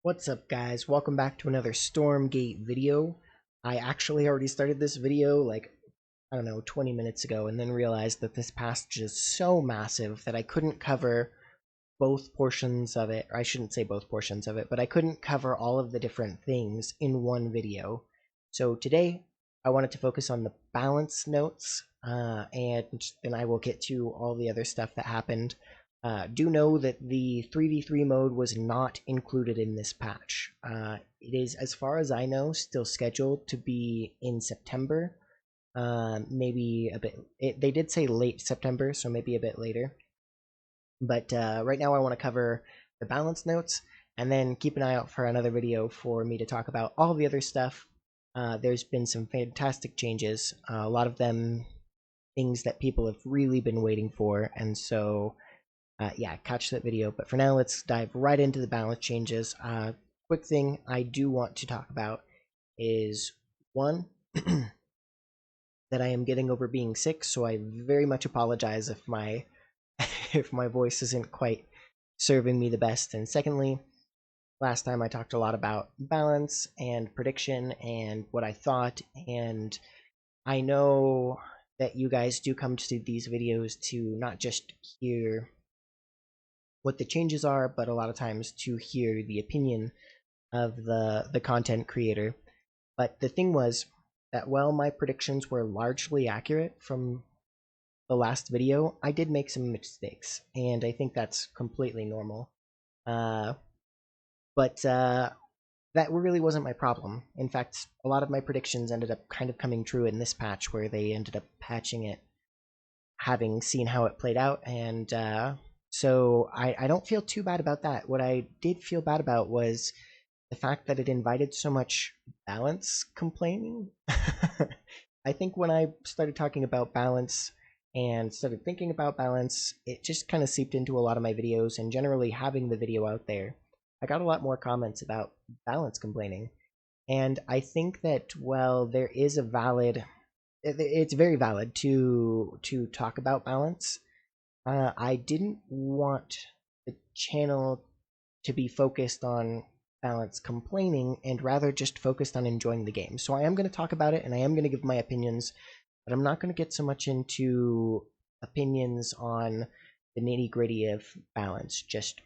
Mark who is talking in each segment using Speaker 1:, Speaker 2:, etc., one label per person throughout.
Speaker 1: What's up, guys? Welcome back to another Stormgate video. I actually already started this video like, I don't know, 20 minutes ago, and then realized that this passage is so massive that I couldn't cover both portions of it, or I shouldn't say both portions of it, but I couldn't cover all of the different things in one video. So today, I wanted to focus on the balance notes, and then I will get to all the other stuff that happened. Do know that the 3v3 mode was not included in this patch. It is, as far as I know, still scheduled to be in September. Maybe a bit. They did say late September, so maybe a bit later. But right now I want to cover the balance notes, and then keep an eye out for another video for me to talk about all the other stuff. There's been some fantastic changes, a lot of them things that people have really been waiting for, and so yeah, catch that video. But for now, let's dive right into the balance changes. Quick thing I do want to talk about is one, that I am getting over being sick, so I very much apologize if my if my voice isn't quite serving me the best. And secondly, last time I talked a lot about balance and prediction and what I thought, and I know that you guys do come to these videos to not just hear what the changes are, but a lot of times to hear the opinion of the content creator. But the thing was that while my predictions were largely accurate from the last video, I did make some mistakes, and I think that's completely normal. But that really wasn't my problem. In fact, a lot of my predictions ended up kind of coming true in this patch, where they ended up patching it, having seen how it played out, and so I don't feel too bad about that. What I did feel bad about was the fact that it invited so much balance complaining. I think when I started talking about balance and started thinking about balance, it just kind of seeped into a lot of my videos, and generally having the video out there, I got a lot more comments about balance complaining. And I think that, well, there is a valid, it's very valid to talk about balance. I didn't want the channel to be focused on balance complaining, and rather just focused on enjoying the game. So I am going to talk about it, and I am going to give my opinions, but I'm not going to get so much into opinions on the nitty-gritty of balance, just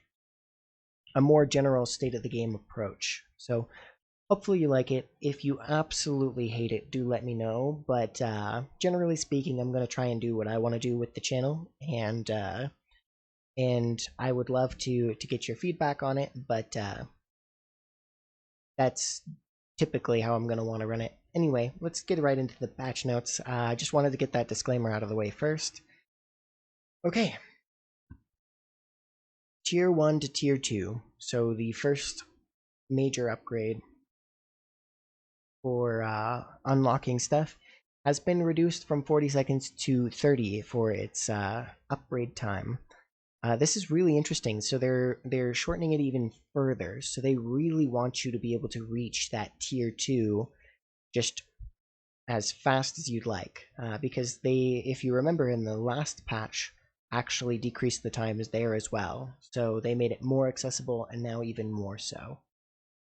Speaker 1: a more general state of the game approach. So hopefully you like it. If you absolutely hate it, do let me know. But generally speaking, I'm going to try and do what I want to do with the channel, and I would love to get your feedback on it. But that's typically how I'm going to want to run it. Anyway, let's get right into the patch notes. I just wanted to get that disclaimer out of the way first. Okay. Tier 1 to Tier 2. So the first major upgrade for unlocking stuff has been reduced from 40 seconds to 30 for its upgrade time. This is really interesting. So they're shortening it even further. So they really want you to be able to reach that tier 2 just as fast as you'd like, because they, if you remember, in the last patch, actually decreased the times there as well. So they made it more accessible, and now even more so,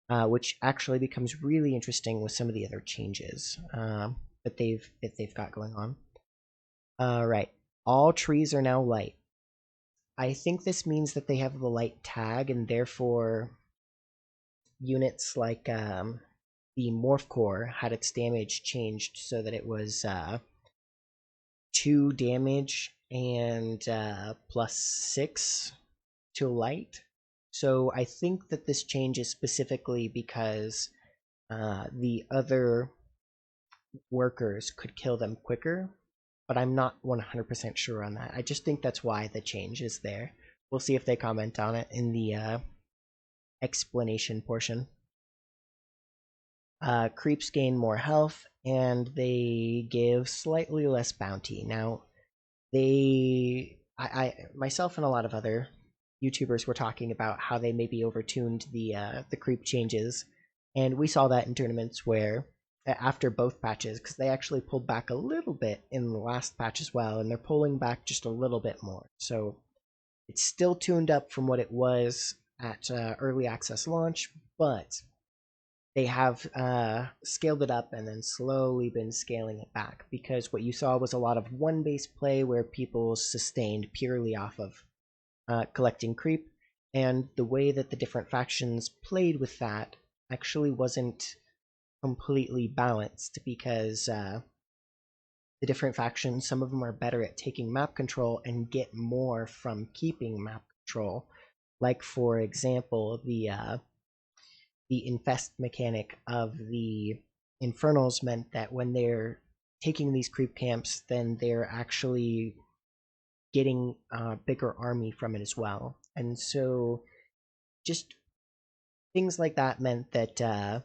Speaker 1: which actually becomes really interesting with some of the other changes that they've got going on. Right, all trees are now light. I think this means that they have the light tag, and therefore units like the Morph Core had its damage changed so that it was 2 damage and +6 to light. So I think that this change is specifically because the other workers could kill them quicker, but I'm not 100% sure on that. I just think that's why the change is there. We'll see if they comment on it in the explanation portion. Creeps gain more health, and they give slightly less bounty. Now, I myself and a lot of other YouTubers were talking about how they maybe overtuned the creep changes, and we saw that in tournaments where after both patches, because they actually pulled back a little bit in the last patch as well, and they're pulling back just a little bit more. So it's still tuned up from what it was at early access launch, but they have scaled it up and then slowly been scaling it back, because what you saw was a lot of one base play where people sustained purely off of collecting creep, and the way that the different factions played with that actually wasn't completely balanced, because the different factions, some of them are better at taking map control and get more from keeping map control. Like, for example, the infest mechanic of the Infernals meant that when they're taking these creep camps, then they're actually getting a bigger army from it as well. And so just things like that meant that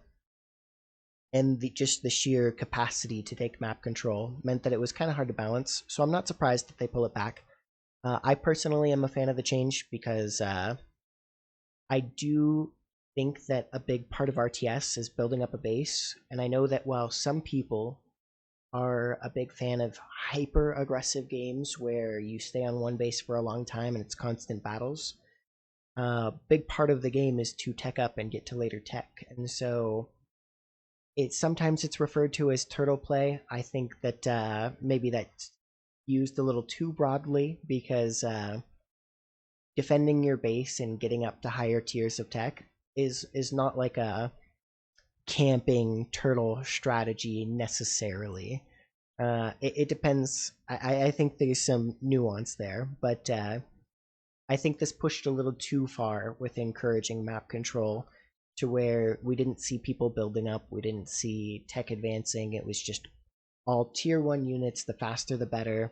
Speaker 1: and just the sheer capacity to take map control meant that it was kind of hard to balance. So I'm not surprised that they pull it back. I personally am a fan of the change, because I do think that a big part of RTS is building up a base, and I know that while some people are a big fan of hyper aggressive games where you stay on one base for a long time and it's constant battles, a big part of the game is to tech up and get to later tech. And so sometimes it's referred to as turtle play. I think that maybe that's used a little too broadly, because defending your base and getting up to higher tiers of tech is not like a camping turtle strategy necessarily. It depends. I think there's some nuance there, but I think this pushed a little too far with encouraging map control, to where we didn't see people building up, we didn't see tech advancing. It was just all tier 1 units, the faster the better.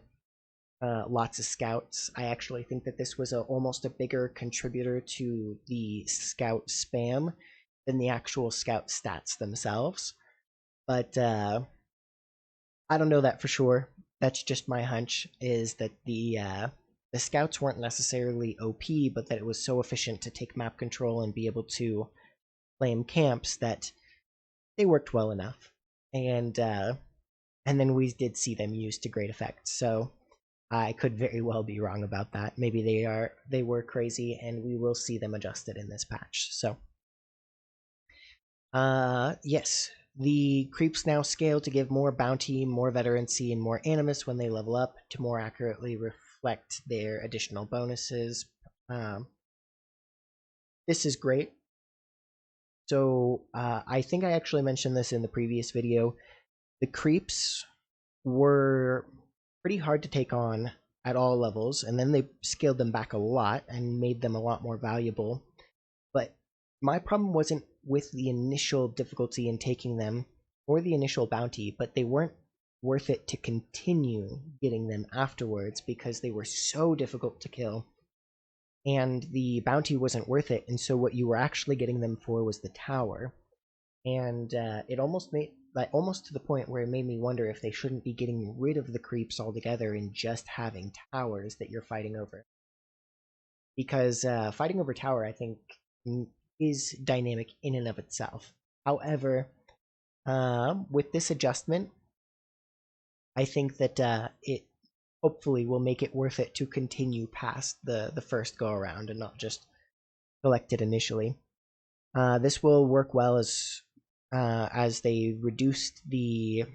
Speaker 1: Lots of scouts. I actually think that this was almost a bigger contributor to the scout spam than the actual scout stats themselves. But I don't know that for sure. That's just my hunch, is that the scouts weren't necessarily OP, but that it was so efficient to take map control and be able to claim camps that they worked well enough. And then we did see them used to great effect. So I could very well be wrong about that. Maybe they were crazy, and we will see them adjusted in this patch. So yes, the creeps now scale to give more bounty, more veterancy, and more animus when they level up, to more accurately reflect their additional bonuses. This is great. So I think I actually mentioned this in the previous video. The creeps were pretty hard to take on at all levels, and then they scaled them back a lot and made them a lot more valuable. But my problem wasn't with the initial difficulty in taking them or the initial bounty, but they weren't worth it to continue getting them afterwards, because they were so difficult to kill and the bounty wasn't worth it. And so what you were actually getting them for was the tower. And it almost to the point where it made me wonder if they shouldn't be getting rid of the creeps altogether and just having towers that you're fighting over. Because fighting over tower, I think, is dynamic in and of itself. However, with this adjustment, I think that it hopefully will make it worth it to continue past the first go around and not just collect it initially. This will work well as they reduced the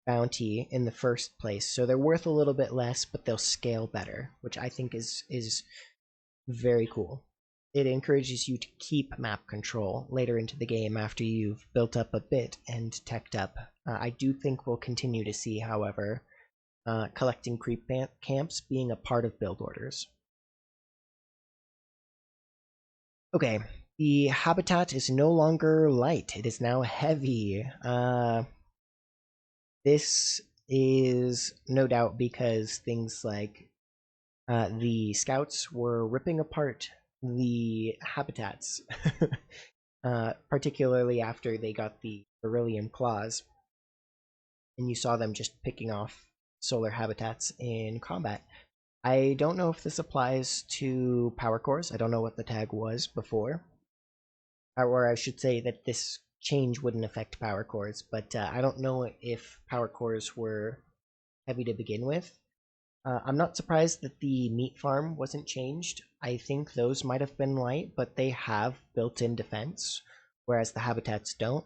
Speaker 1: bounty in the first place, so they're worth a little bit less, but they'll scale better, which I think is very cool. It encourages you to keep map control later into the game after you've built up a bit and teched up. I do think we'll continue to see, however, collecting creep camps being a part of build orders. Okay, the habitat is no longer light, it is now heavy. This is no doubt because things like the scouts were ripping apart the habitats, particularly after they got the beryllium claws, and you saw them just picking off solar habitats in combat. I don't know if this applies to power cores. I don't know what the tag was before, or I should say that this change wouldn't affect power cores, but I don't know if power cores were heavy to begin with. I'm not surprised that the meat farm wasn't changed. I think those might have been light, but they have built-in defense, whereas the habitats don't.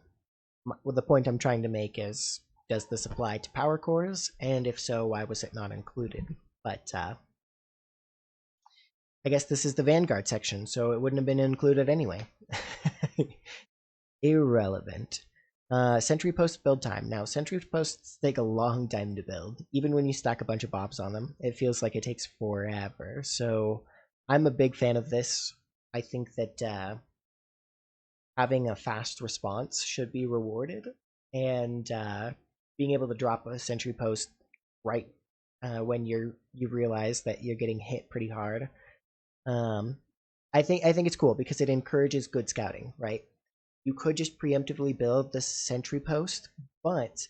Speaker 1: Well, the point I'm trying to make is, does this apply to power cores? And if so, why was it not included? But I guess this is the Vanguard section, so it wouldn't have been included anyway. Irrelevant. Sentry post build time. Now, sentry posts take a long time to build. Even when you stack a bunch of bobs on them, it feels like it takes forever. So I'm a big fan of this. I think that having a fast response should be rewarded, and being able to drop a sentry post right when you realize that you're getting hit pretty hard. Um, I think it's cool because it encourages good scouting, right? You could just preemptively build the sentry post, but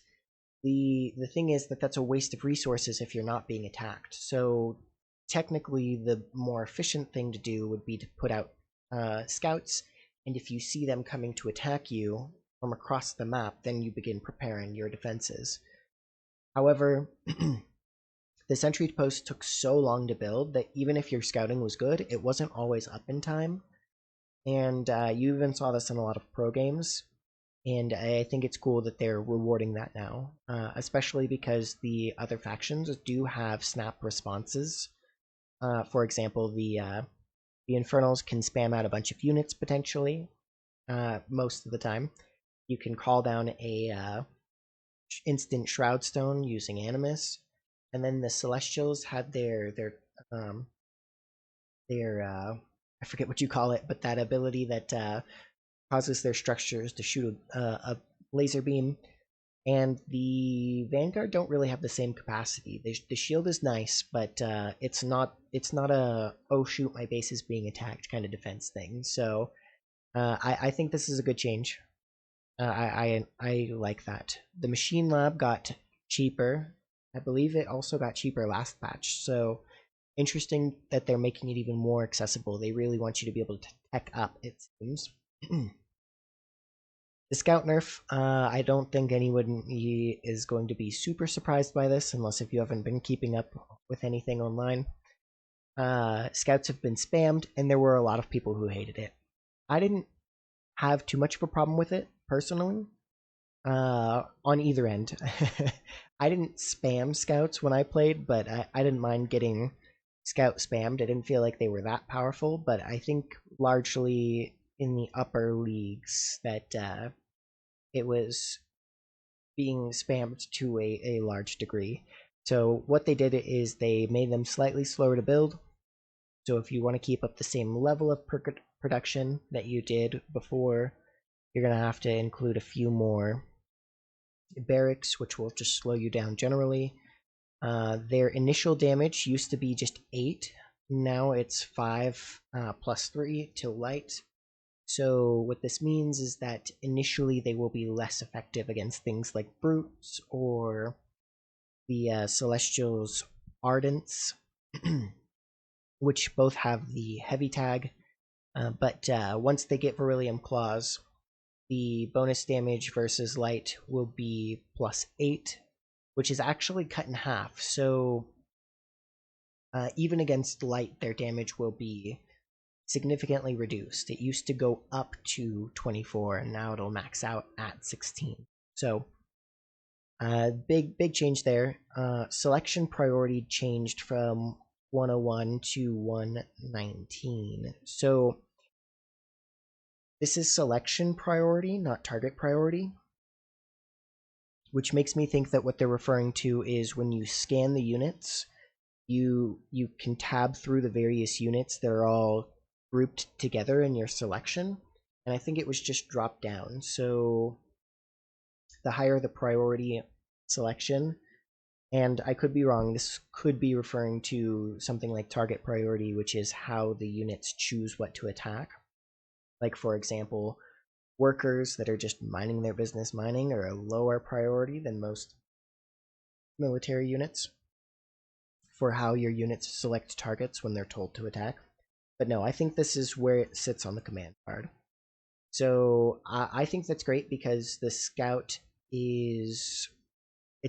Speaker 1: the thing is that that's a waste of resources if you're not being attacked. So technically, the more efficient thing to do would be to put out scouts, and if you see them coming to attack you from across the map, then you begin preparing your defenses. However, the sentry post took so long to build that even if your scouting was good, it wasn't always up in time. And you even saw this in a lot of pro games. And I think it's cool that they're rewarding that now, especially because the other factions do have snap responses. For example, the Infernals can spam out a bunch of units potentially. Most of the time, you can call down a instant Shroud Stone using Animus, and then the Celestials had um, their I forget what you call it, but that ability that causes their structures to shoot a laser beam. And the Vanguard don't really have the same capacity. The shield is nice, but it's not a oh shoot my base is being attacked kind of defense thing. So I think this is a good change. I like that. The machine lab got cheaper. I believe it also got cheaper last patch. So interesting that they're making it even more accessible. They really want you to be able to tech up, it seems. The scout nerf, I don't think anyone is going to be super surprised by this, unless if you haven't been keeping up with anything online. Scouts have been spammed, and there were a lot of people who hated it. I didn't have too much of a problem with it, personally, on either end. I didn't spam scouts when I played, but I didn't mind getting scout spammed. I didn't feel like they were that powerful, but I think largely in the upper leagues that it was being spammed to a large degree. So what they did is they made them slightly slower to build. So if you want to keep up the same level of production that you did before, you're going to have to include a few more barracks, which will just slow you down generally. Their initial damage used to be just 8. Now it's 5 plus 3 to light. So what this means is that initially they will be less effective against things like brutes or the Celestials Ardents, which both have the heavy tag. But once they get Beryllium Claws, the bonus damage versus light will be plus 8, which is actually cut in half. So even against light, their damage will be significantly reduced. It used to go up to 24, and now it'll max out at 16. So big change there. Selection priority changed from 101 to 119. So this is selection priority, not target priority, which makes me think that what they're referring to is when you scan the units, you can tab through the various units that are all grouped together in your selection, and I think it was just dropped down. So the higher the priority selection, and I could be wrong, this could be referring to something like target priority, which is how the units choose what to attack. Like, for example, workers that are just minding their business mining are a lower priority than most military units for how your units select targets when they're told to attack. But no, I think this is where it sits on the command card. So I think that's great because the scout it's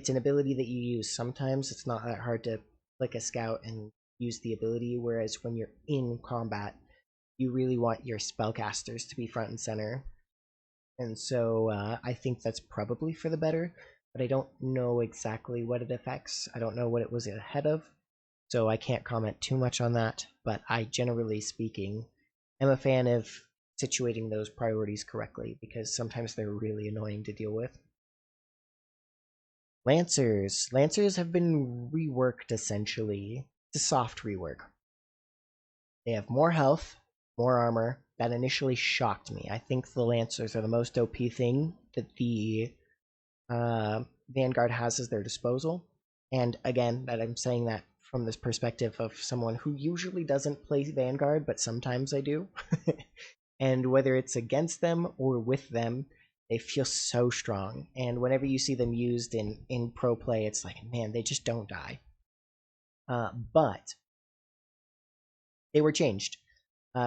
Speaker 1: an ability that you use sometimes. It's not that hard to click a scout and use the ability, whereas when you're in combat, you really want your spellcasters to be front and center. And so I think that's probably for the better, but I don't know exactly what it affects. I don't know what it was ahead of, so I can't comment too much on that, but I, generally speaking, am a fan of situating those priorities correctly, because sometimes they're really annoying to deal with. Lancers. Lancers have been reworked, essentially. It's a soft rework. They have more health, more armor. That initially shocked me. I think the Lancers are the most OP thing that the Vanguard has at their disposal. And again, that I'm saying that from this perspective of someone who usually doesn't play Vanguard, but sometimes I do. And whether it's against them or with them, they feel so strong. And whenever you see them used in pro play, it's like, man, they just don't die. But they were changed.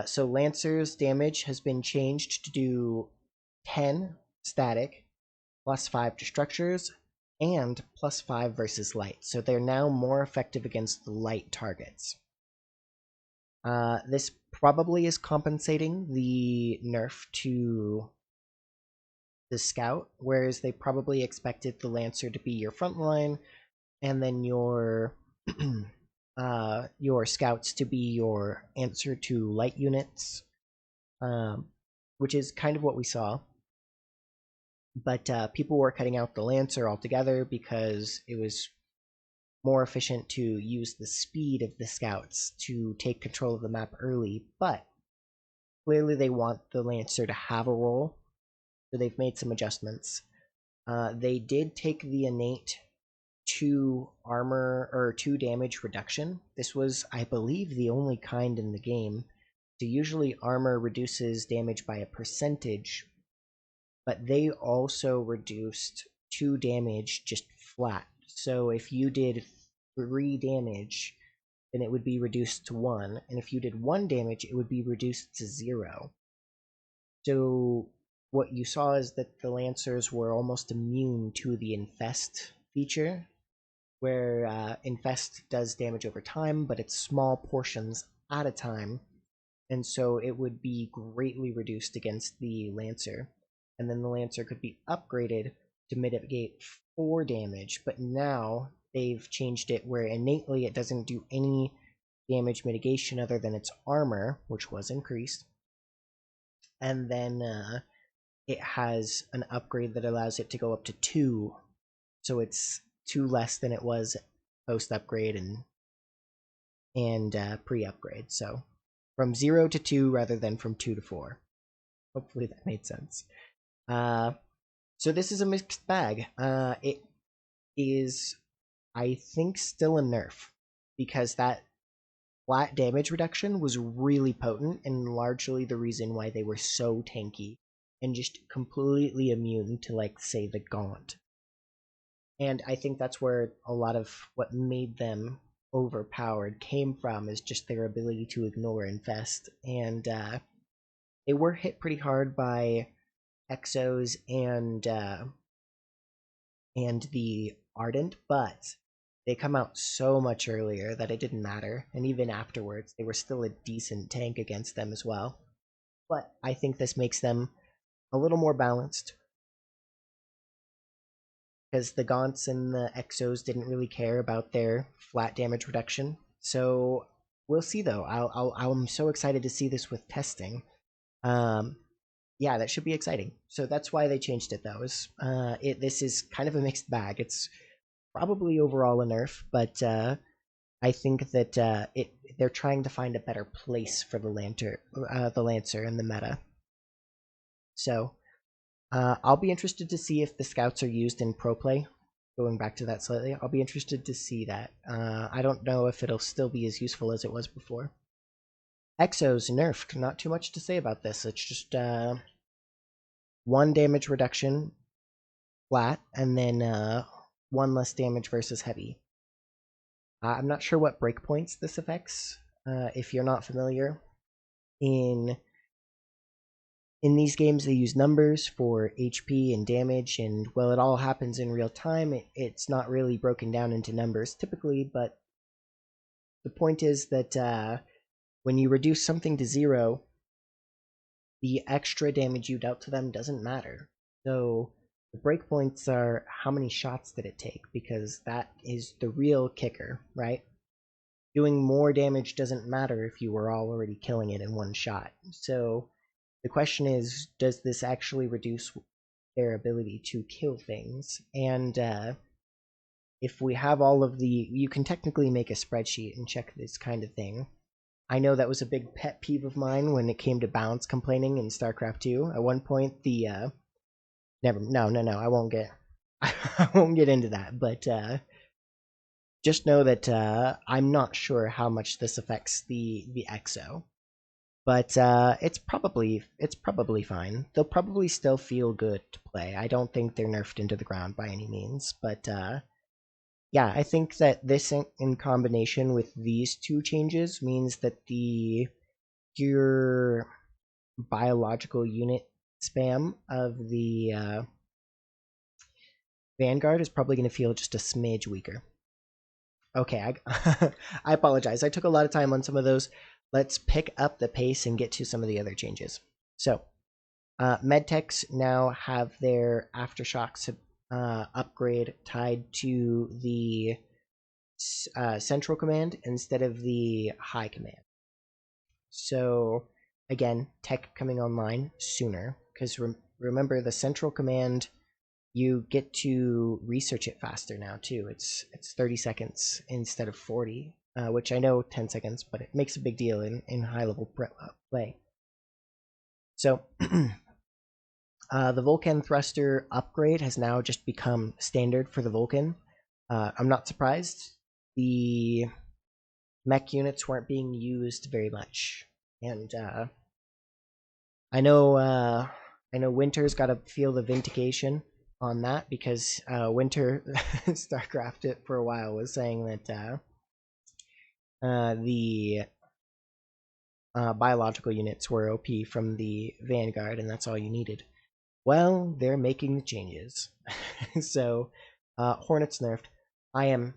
Speaker 1: So Lancer's damage has been changed to do 10 static, plus 5 to structures, and plus 5 versus light. So they're now more effective against the light targets. This probably is compensating the nerf to the scout, whereas they probably expected the Lancer to be your front line, and then your scouts to be your answer to light units, which is kind of what we saw. But people were cutting out the Lancer altogether because it was more efficient to use the speed of the scouts to take control of the map early, but clearly they want the Lancer to have a role, so they've made some adjustments. They did take the innate 2 armor or 2 damage reduction. This was, I believe, the only kind in the game. So usually armor reduces damage by a percentage, but they also reduced 2 damage just flat. So if you did 3 damage, then it would be reduced to 1, and if you did 1 damage, it would be reduced to 0. So what you saw is that the Lancers were almost immune to the Infest feature, where Infest does damage over time, but it's small portions at a time, and so it would be greatly reduced against the Lancer. And then the Lancer could be upgraded to mitigate 4 damage, but now they've changed it where innately it doesn't do any damage mitigation other than its armor, which was increased. And then it has an upgrade that allows it to go up to 2, so it's 2 less than it was post upgrade and pre-upgrade. So from 0 to 2 rather than from 2 to 4. Hopefully that made sense. So this is a mixed bag. It is, I think, still a nerf, because that flat damage reduction was really potent and largely the reason why they were so tanky and just completely immune to, like, say, the Gaunt. And I think that's where a lot of what made them overpowered came from, is just their ability to ignore Infest. And they were hit pretty hard by Exos and the Ardent, but they come out so much earlier that it didn't matter, and even afterwards they were still a decent tank against them as well. But I think this makes them a little more balanced, because the Gaunts and the Exos didn't really care about their flat damage reduction. So we'll see, though. I'm so excited to see this with testing. Yeah, that should be exciting. So that's why they changed it, though. This is kind of a mixed bag. It's probably overall a nerf, but I think that they're trying to find a better place for the Lancer in the meta. So I'll be interested to see if the scouts are used in pro play. Going back to that slightly, I'll be interested to see that. I don't know if it'll still be as useful as it was before. Exos nerfed. Not too much to say about this. It's just 1 damage reduction flat, and then 1 less damage versus heavy. I'm not sure what breakpoints this affects. If you're not familiar, in these games they use numbers for HP and damage, and well, it all happens in real time. It's not really broken down into numbers typically, but the point is that when you reduce something to 0, the extra damage you dealt to them doesn't matter. So the breakpoints are how many shots did it take, because that is the real kicker, right? Doing more damage doesn't matter if you were already killing it in one shot. So the question is, does this actually reduce their ability to kill things? And if we have all of the... You can technically make a spreadsheet and check this kind of thing. I know that was a big pet peeve of mine when it came to balance complaining in StarCraft 2. At one point, the I won't get I won't get into that, but just know that I'm not sure how much this affects the EXO, but it's probably fine. They'll probably still feel good to play. I don't think they're nerfed into the ground by any means, but yeah, I think that this in combination with these two changes means that the pure biological unit spam of the Vanguard is probably going to feel just a smidge weaker. Okay, I apologize. I took a lot of time on some of those. Let's pick up the pace and get to some of the other changes. So, medtechs now have their aftershocks upgrade tied to the central command instead of the high command. So again, tech coming online sooner, because remember the central command, you get to research it faster now too. It's 30 seconds instead of 40, which I know 10 seconds, but it makes a big deal in high level play. So the Vulcan thruster upgrade has now just become standard for the Vulcan. I'm not surprised. The mech units weren't being used very much, and I know Winter's got to feel the vindication on that, because Winter StarCraft it for a while was saying that the biological units were OP from the Vanguard, and that's all you needed. Well, they're making the changes. So, Hornets nerfed. I am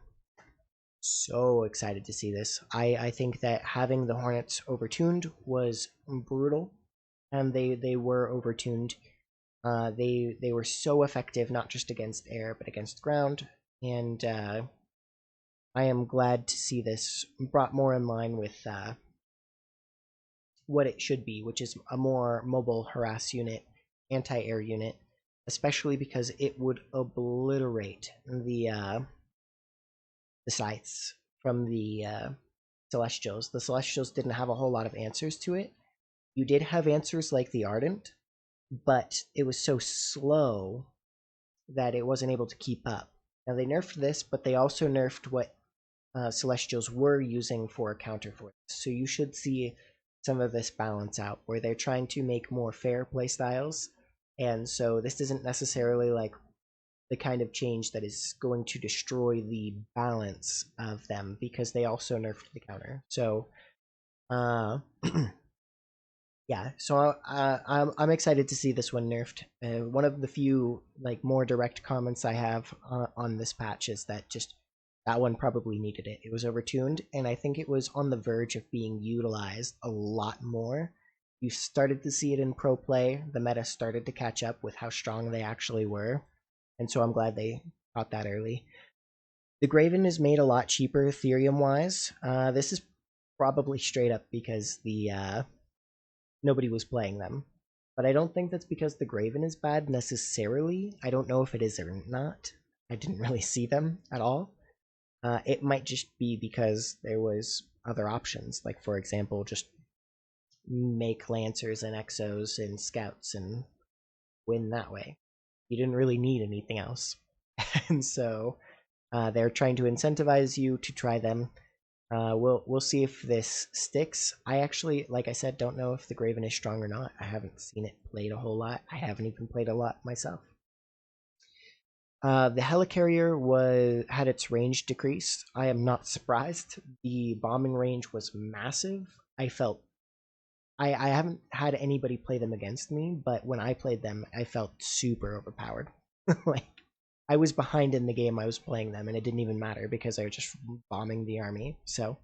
Speaker 1: so excited to see this. I think that having the Hornets overtuned was brutal, and they were overtuned. They were so effective, not just against air, but against ground, and I am glad to see this brought more in line with what it should be, which is a more mobile harass unit, anti-air unit, especially because it would obliterate the scythes from the Celestials. The Celestials didn't have a whole lot of answers to it. You did have answers like the Ardent, but it was so slow that it wasn't able to keep up. Now they nerfed this, but they also nerfed what Celestials were using for a counter for this. So you should see some of this balance out, where they're trying to make more fair playstyles, and so this isn't necessarily like the kind of change that is going to destroy the balance of them, because they also nerfed the counter. So yeah, so I'm excited to see this one nerfed. One of the few like more direct comments I have on this patch is that just that one probably needed it. It was overtuned, and I think it was on the verge of being utilized a lot more. You started to see it in pro play. The meta started to catch up with how strong they actually were, and so I'm glad they caught that early. The Graven is made a lot cheaper Ethereum-wise. This is probably straight up because the nobody was playing them. But I don't think that's because the Graven is bad necessarily. I don't know if it is or not. I didn't really see them at all. It might just be because there was other options, like for example, just make Lancers and Exos and Scouts and win that way. You didn't really need anything else. And so they're trying to incentivize you to try them. We'll see if this sticks. I actually, like I said, don't know if the Graven is strong or not. I haven't seen it played a whole lot. I haven't even played a lot myself. The Helicarrier had its range decreased. I am not surprised. The bombing range was massive. I haven't had anybody play them against me, but when I played them, I felt super overpowered. Like, I was behind in the game I was playing them, and it didn't even matter because they were just bombing the army. So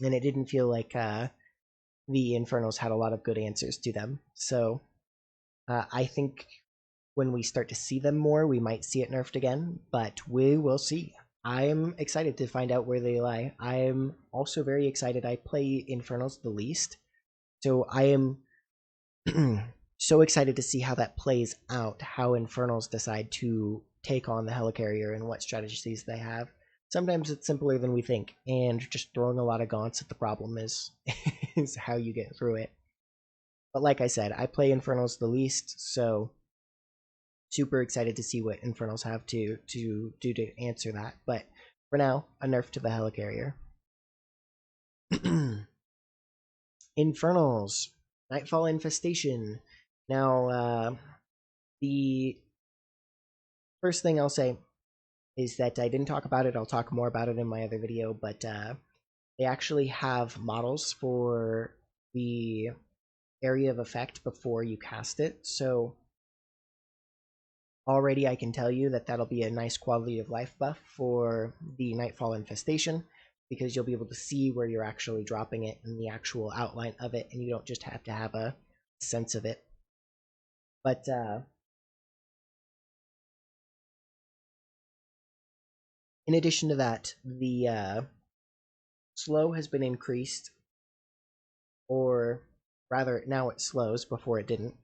Speaker 1: and it didn't feel like the Infernals had a lot of good answers to them. So I think when we start to see them more, we might see it nerfed again, but we will see. I'm excited to find out where they lie. I'm also very excited. I play Infernals the least, so I am so excited to see how that plays out, how Infernals decide to take on the Helicarrier and what strategies they have. Sometimes it's simpler than we think, and just throwing a lot of gaunts at the problem is is how you get through it. But like I said, I play Infernals the least, so super excited to see what Infernals have to do to answer that. But for now, a nerf to the Helicarrier. Infernals, Nightfall Infestation. Now, the first thing I'll say is that I didn't talk about it. I'll talk more about it in my other video, but they actually have models for the area of effect before you cast it. So already I can tell you that that'll be a nice quality of life buff for the Nightfall Infestation, because you'll be able to see where you're actually dropping it and the actual outline of it, and you don't just have to have a sense of it. But in addition to that, the slow has been increased, or rather now it slows, before it didn't,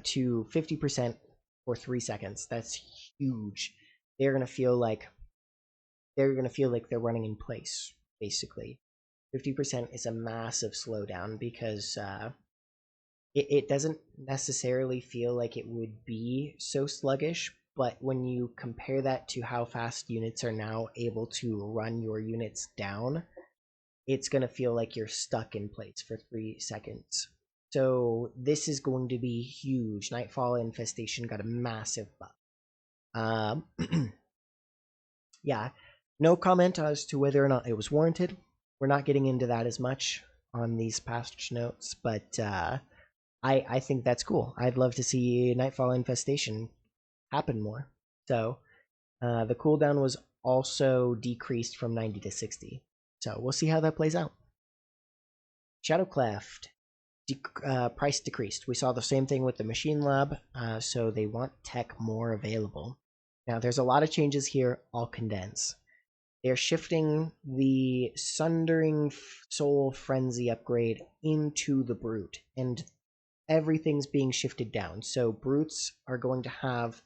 Speaker 1: to 50% for 3 seconds. That's huge. They're gonna feel like they're running in place, basically. 50% is a massive slowdown, because it doesn't necessarily feel like it would be so sluggish, but when you compare that to how fast units are now able to run your units down, it's going to feel like you're stuck in place for 3 seconds. So this is going to be huge. Nightfall Infestation got a massive buff. Yeah, no comment as to whether or not it was warranted. We're not getting into that as much on these patch notes, but I think that's cool. I'd love to see Nightfall Infestation happen more. So the cooldown was also decreased from 90 to 60. So we'll see how that plays out. Shadowcleft, price decreased. We saw the same thing with the Machine Lab, so they want tech more available. Now there's a lot of changes here, I'll condense. They're shifting the Sundering Soul Frenzy upgrade into the Brute, and everything's being shifted down. So Brutes are going to have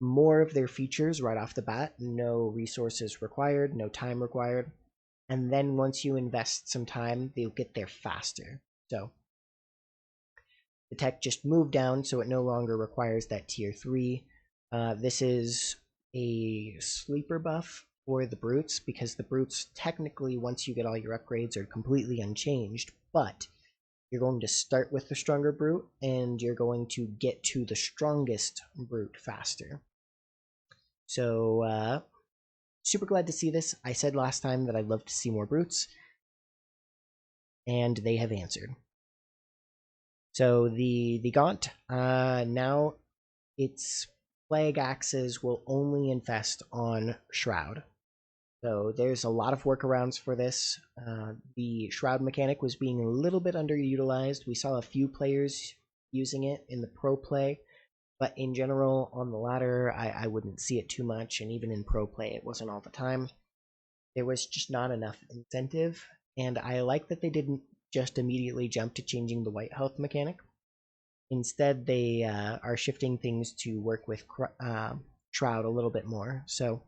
Speaker 1: more of their features right off the bat, no resources required, no time required. And then once you invest some time, they'll get there faster. So the tech just moved down, so it no longer requires that tier 3. This is a sleeper buff for the Brutes, because the Brutes technically, once you get all your upgrades, are completely unchanged, but you're going to start with the stronger Brute, and you're going to get to the strongest Brute faster. So, super glad to see this. I said last time that I'd love to see more Brutes, and they have answered. So the Gaunt, now its Plague Axes will only infest on Shroud. So there's a lot of workarounds for this. The Shroud mechanic was being a little bit underutilized. We saw a few players using it in the pro play, but in general, on the ladder, I wouldn't see it too much, and even in pro play, it wasn't all the time. There was just not enough incentive, and I like that they didn't just immediately jump to changing the white health mechanic. Instead, they are shifting things to work with Shroud a little bit more. So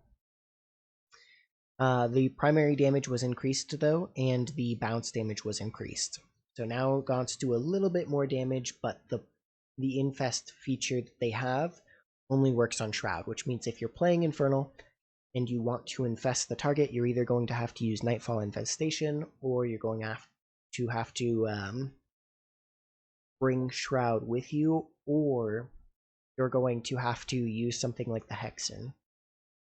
Speaker 1: the primary damage was increased, though, and the bounce damage was increased. So now Gaunts do a little bit more damage, but the infest feature that they have only works on Shroud, which means if you're playing Infernal and you want to infest the target, you're either going to have to use Nightfall Infestation, or you're going to have to bring Shroud with you, or you're going to have to use something like the Hexen.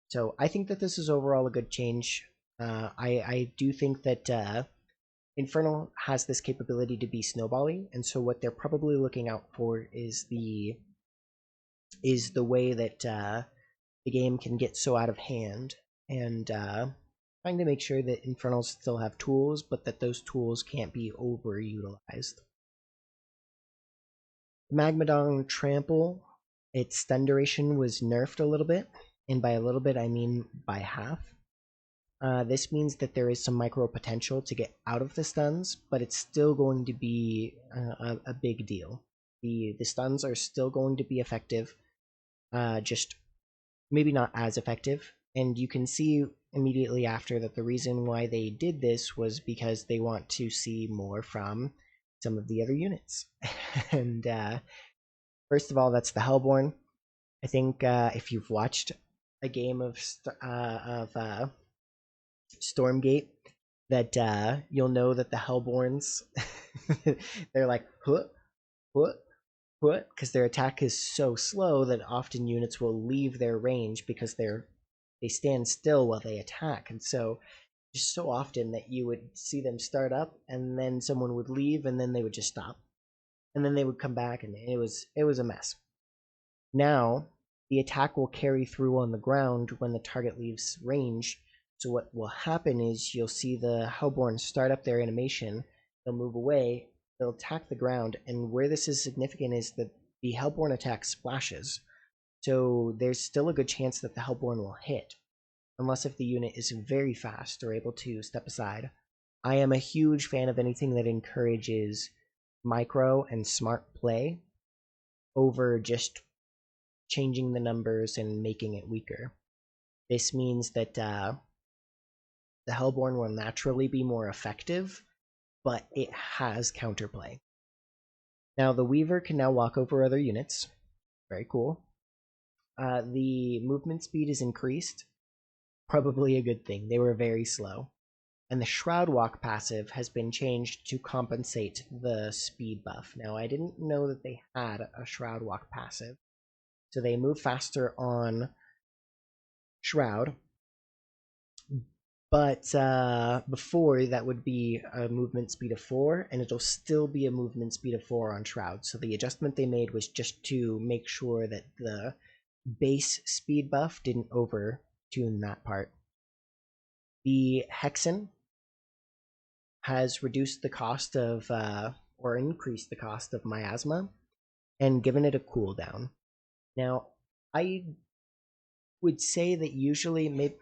Speaker 1: So I think that this is overall a good change. I do think that Infernal has this capability to be snowballing, and so what they're probably looking out for is the way that the game can get so out of hand, and trying to make sure that Infernals still have tools, but that those tools can't be overutilized. Magmadon Trample, its stun duration was nerfed a little bit, and by a little bit I mean by half. This means that there is some micro potential to get out of the stuns, but it's still going to be a big deal. The stuns are still going to be effective, just maybe not as effective. And you can see immediately after that the reason why they did this was because they want to see more from some of the other units. And first of all, that's the Hellborn. I think if you've watched a game of Stormgate, that you'll know that the Hellborns, they're like, what, because their attack is so slow that often units will leave their range because they stand still while they attack. And so just so often that you would see them start up and then someone would leave and then they would just stop. And then they would come back and it was a mess. Now, the attack will carry through on the ground when the target leaves range. So what will happen is you'll see the Hellborn start up their animation, they'll move away, they'll attack the ground, and where this is significant is that the Hellborn attack splashes. So there's still a good chance that the Hellborn will hit, unless if the unit is very fast or able to step aside. I am a huge fan of anything that encourages micro and smart play over just changing the numbers and making it weaker. This means that the Hellborn will naturally be more effective, but it has counterplay. Now the Weaver can now walk over other units. Very cool. The movement speed is increased. Probably a good thing. They were very slow. And the Shroud Walk passive has been changed to compensate the speed buff. Now I didn't know that they had a Shroud Walk passive. So they move faster on Shroud. But before, that would be a movement speed of 4, and it'll still be a movement speed of 4 on Shroud. So the adjustment they made was just to make sure that the base speed buff didn't over-tune that part. The Hexen has reduced the cost of, or increased the cost of Miasma, and given it a cooldown. Now, I would say that usually, maybe,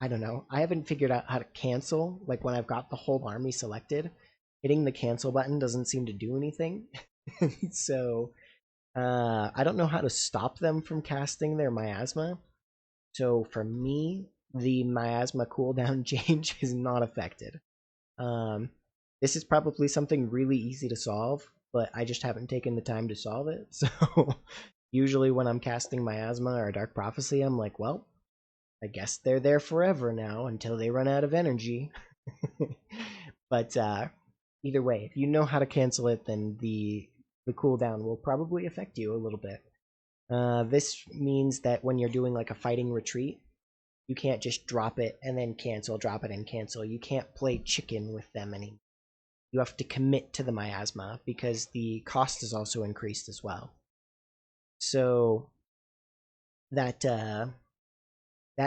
Speaker 1: I don't know, I haven't figured out how to cancel, like when I've got the whole army selected, hitting the cancel button doesn't seem to do anything. So, I don't know how to stop them from casting their Miasma. So for me, the Miasma cooldown change is not affected. This is probably something really easy to solve, but I just haven't taken the time to solve it. So usually when I'm casting Miasma or Dark Prophecy, I'm like, well, I guess they're there forever now until they run out of energy. But either way, if you know how to cancel it, then the cooldown will probably affect you a little bit. This means that when you're doing like a fighting retreat, you can't just drop it and then cancel, drop it and cancel. You can't play chicken with them anymore. You have to commit to the Miasma because the cost is also increased as well. So that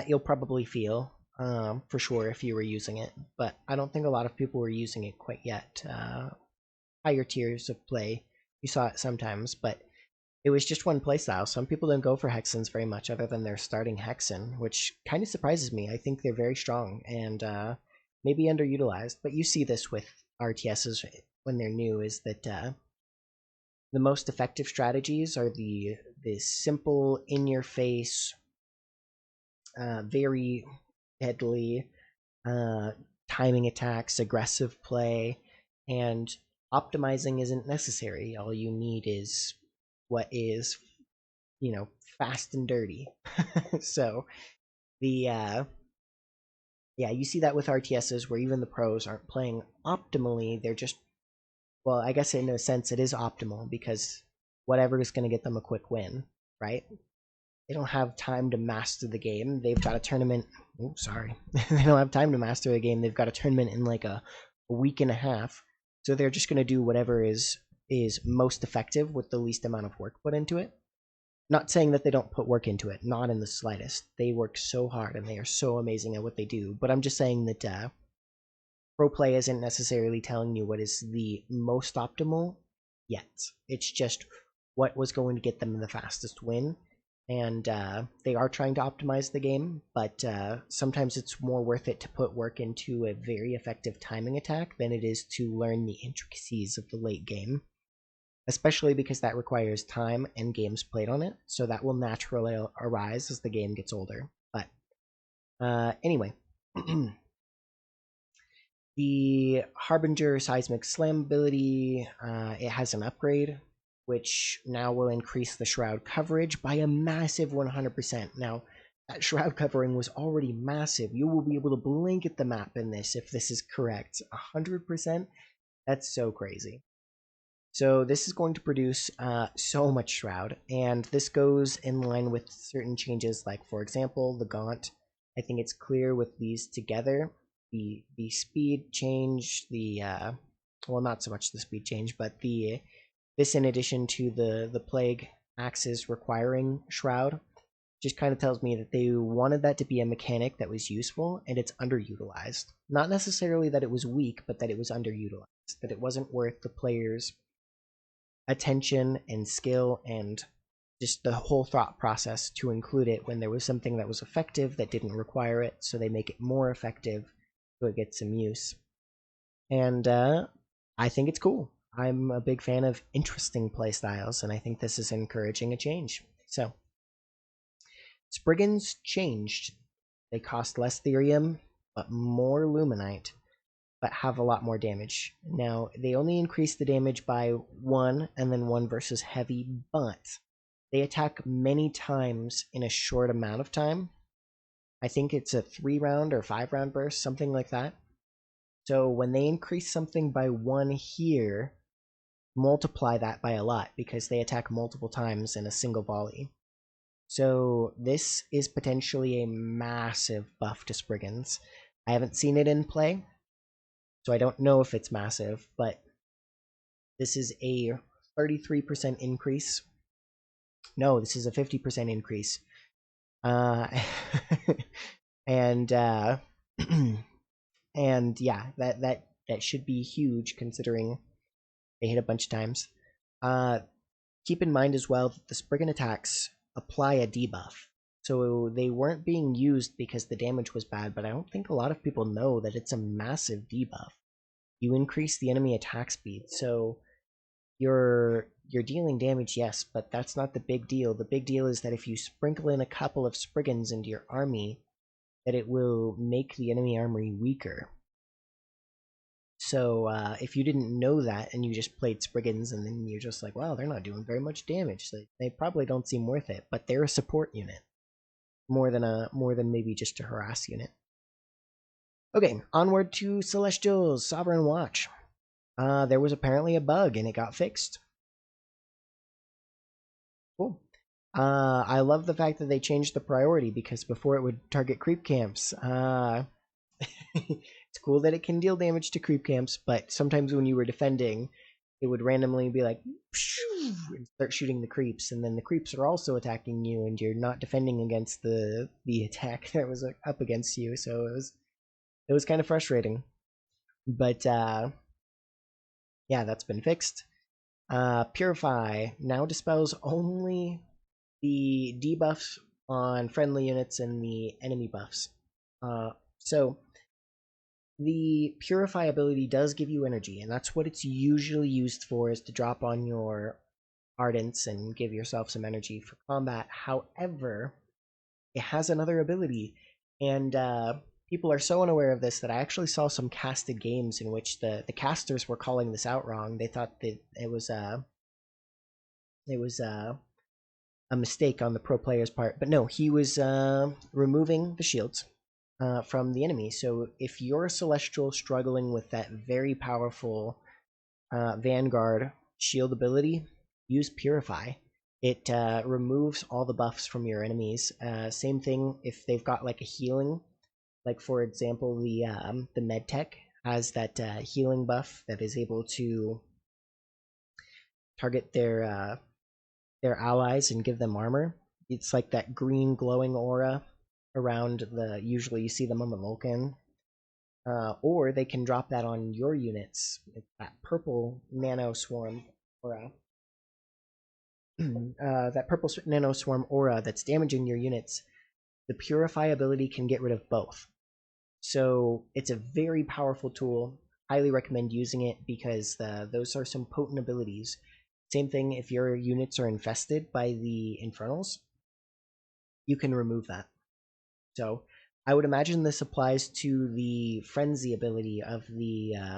Speaker 1: you'll probably feel for sure if you were using it, but I don't think a lot of people were using it quite yet. Higher tiers of play, you saw it sometimes, but it was just one playstyle. Some people don't go for Hexens very much other than their starting Hexen, which kind of surprises me. I think they're very strong and maybe underutilized, but you see this with RTSs when they're new, is that the most effective strategies are the simple, in-your-face, very deadly timing attacks, aggressive play, and optimizing isn't necessary. All you need is what is, fast and dirty. So the yeah, you see that with RTSs where even the pros aren't playing optimally. They're just, well, I guess in a sense it is optimal because whatever is going to get them a quick win, right? They don't have time to master the game. They've got a tournament. Oh, sorry. They don't have time to master the game. They've got a tournament in like a week and a half. So they're just going to do whatever is most effective with the least amount of work put into it. Not saying that they don't put work into it, not in the slightest. They work so hard and they are so amazing at what they do. But I'm just saying that pro play isn't necessarily telling you what is the most optimal yet. It's just what was going to get them the fastest win. And they are trying to optimize the game, but sometimes it's more worth it to put work into a very effective timing attack than it is to learn the intricacies of the late game, especially because that requires time and games played on it, so that will naturally arise as the game gets older. But anyway, the Harbinger Seismic Slam ability, it has an upgrade, which now will increase the shroud coverage by a massive 100%. Now, that shroud covering was already massive. You will be able to blanket the map in this if this is correct. 100%? That's so crazy. So this is going to produce so much shroud, and this goes in line with certain changes, like, for example, the Gaunt. I think it's clear with these together. The speed change, well, not so much the speed change, but this in addition to the plague axes requiring shroud, just kind of tells me that they wanted that to be a mechanic that was useful, and it's underutilized. Not necessarily that it was weak, but that it was underutilized, that it wasn't worth the players' attention and skill and just the whole thought process to include it when there was something that was effective that didn't require it, so they make it more effective so it gets some use. And I think it's cool. I'm a big fan of interesting playstyles, and I think this is encouraging a change. So, Spriggans changed. They cost less Therium, but more Luminite, but have a lot more damage. Now, they only increase the damage by 1, and then 1 versus heavy, but they attack many times in a short amount of time. I think it's a 3-round or 5-round burst, something like that. So when they increase something by 1 here, multiply that by a lot, because they attack multiple times in a single volley. So this is potentially a massive buff to Spriggans. I haven't seen it in play, so I don't know if it's massive, but this is a 33% increase. No, this is a 50% increase. And and yeah, that should be huge considering they hit a bunch of times. Keep in mind as well that the Spriggan attacks apply a debuff. So they weren't being used because the damage was bad, but I don't think a lot of people know that it's a massive debuff. You increase the enemy attack speed, so you're dealing damage, yes, but that's not the big deal. The big deal is that if you sprinkle in a couple of Spriggans into your army, that it will make the enemy armory weaker. So if you didn't know that and you just played Spriggans and then you're just like, wow, they're not doing very much damage, they probably don't seem worth it, but they're a support unit more than maybe just a harass unit. Okay, onward to Celestials, Sovereign Watch. There was apparently a bug and it got fixed. Cool. I love the fact that they changed the priority, because before it would target creep camps. It's cool that it can deal damage to creep camps, but sometimes when you were defending, it would randomly be like, and start shooting the creeps, and then the creeps are also attacking you, and you're not defending against the attack that was up against you. So it was kind of frustrating. But yeah, that's been fixed. Purify now dispels only the debuffs on friendly units and the enemy buffs. So the Purify ability does give you energy, and that's what it's usually used for, is to drop on your Ardents and give yourself some energy for combat. However, it has another ability, and people are so unaware of this that I actually saw some casted games in which the casters were calling this out wrong. They thought that it was a mistake on the pro player's part, but no, he was removing the shields from the enemy. So if you're a Celestial struggling with that very powerful Vanguard shield ability, use Purify. It removes all the buffs from your enemies. Same thing if they've got like a healing, like for example the Medtech has that healing buff that is able to target their their allies and give them armor. It's like that green glowing aura around the. Usually, you see them on the Vulcan. Or they can drop that on your units. It's that purple nano swarm aura. That purple nano swarm aura that's damaging your units. The Purify ability can get rid of both. So it's a very powerful tool. Highly recommend using it because those are some potent abilities. Same thing if your units are infested by the Infernals, you can remove that. So I would imagine this applies to the Frenzy ability of the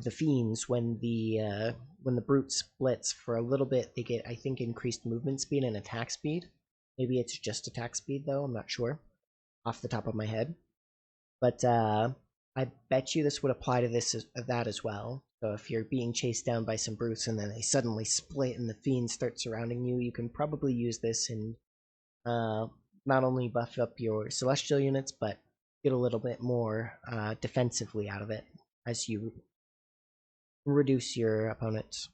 Speaker 1: Fiends when the Brute splits for a little bit. They get, I think, increased movement speed and attack speed. Maybe it's just attack speed though. I'm not sure off the top of my head. But I bet you this would apply to that as well. So if you're being chased down by some brutes and then they suddenly split and the fiends start surrounding you, you can probably use this and not only buff up your celestial units, but get a little bit more defensively out of it as you reduce your opponents.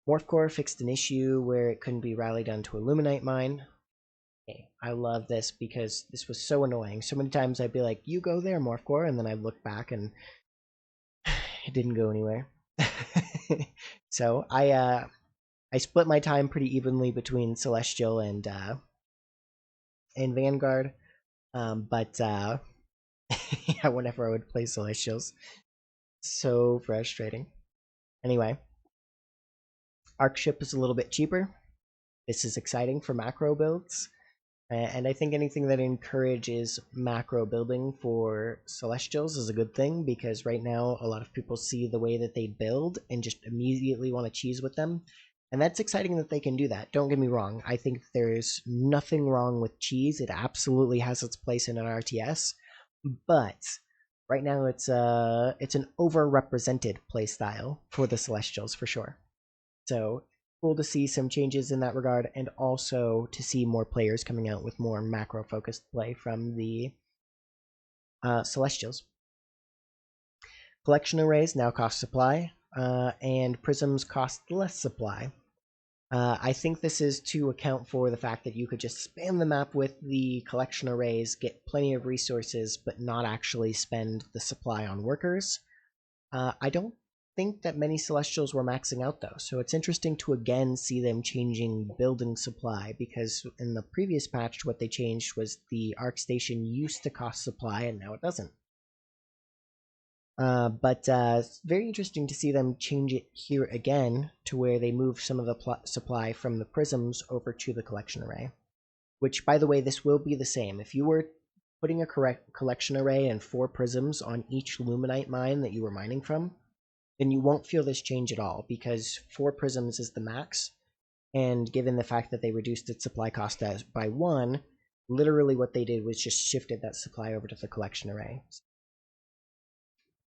Speaker 1: Morph Core fixed an issue where it couldn't be rallied onto a Luminite mine. I love this because this was so annoying. So many times I'd be like, you go there, Morph Core, and then I'd look back and it didn't go anywhere. So I split my time pretty evenly between Celestial and Vanguard. But yeah, whenever I would play Celestials. So frustrating. Anyway, Arc Ship is a little bit cheaper. This is exciting for macro builds. And I think anything that encourages macro building for Celestials is a good thing, because right now a lot of people see the way that they build and just immediately want to cheese with them. And that's exciting that they can do that. Don't get me wrong. I think there's nothing wrong with cheese. It absolutely has its place in an RTS. But right now it's an overrepresented playstyle for the Celestials for sure. So cool to see some changes in that regard, and also to see more players coming out with more macro focused play from the Celestials. Collection arrays now cost supply, and prisms cost less supply. I think this is to account for the fact that you could just spam the map with the collection arrays, get plenty of resources, but not actually spend the supply on workers. I don't think that many Celestials were maxing out though, so it's interesting to again see them changing building supply, because in the previous patch what they changed was the Arc Station used to cost supply and now it doesn't. But it's very interesting to see them change it here again to where they move some of the supply from the prisms over to the collection array. Which, by the way, this will be the same. If you were putting a correct collection array and 4 prisms on each Luminite mine that you were mining from, then you won't feel this change at all, because 4 prisms is the max, and given the fact that they reduced its supply cost by 1, literally what they did was just shifted that supply over to the collection array.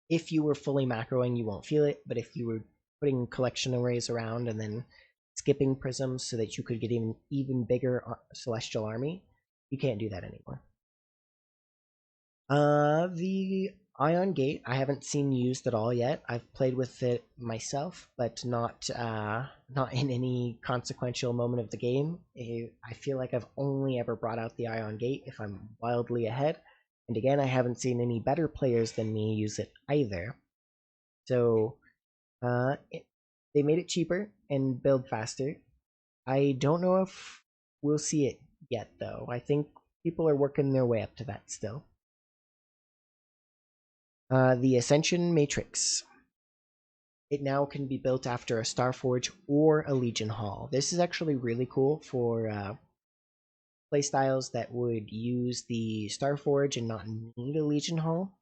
Speaker 1: If you were fully macroing, you won't feel it, but if you were putting collection arrays around and then skipping prisms so that you could get an even bigger Celestial army, you can't do that anymore. The Ion Gate I haven't seen used at all yet. I've played with it myself, but not in any consequential moment of the game. I feel like I've only ever brought out the Ion Gate if I'm wildly ahead. And again, I haven't seen any better players than me use it either. So they made it cheaper and build faster. I don't know if we'll see it yet, though. I think people are working their way up to that still. The Ascension Matrix. It now can be built after a Starforge or a Legion Hall. This is actually really cool for playstyles that would use the Starforge and not need a Legion Hall,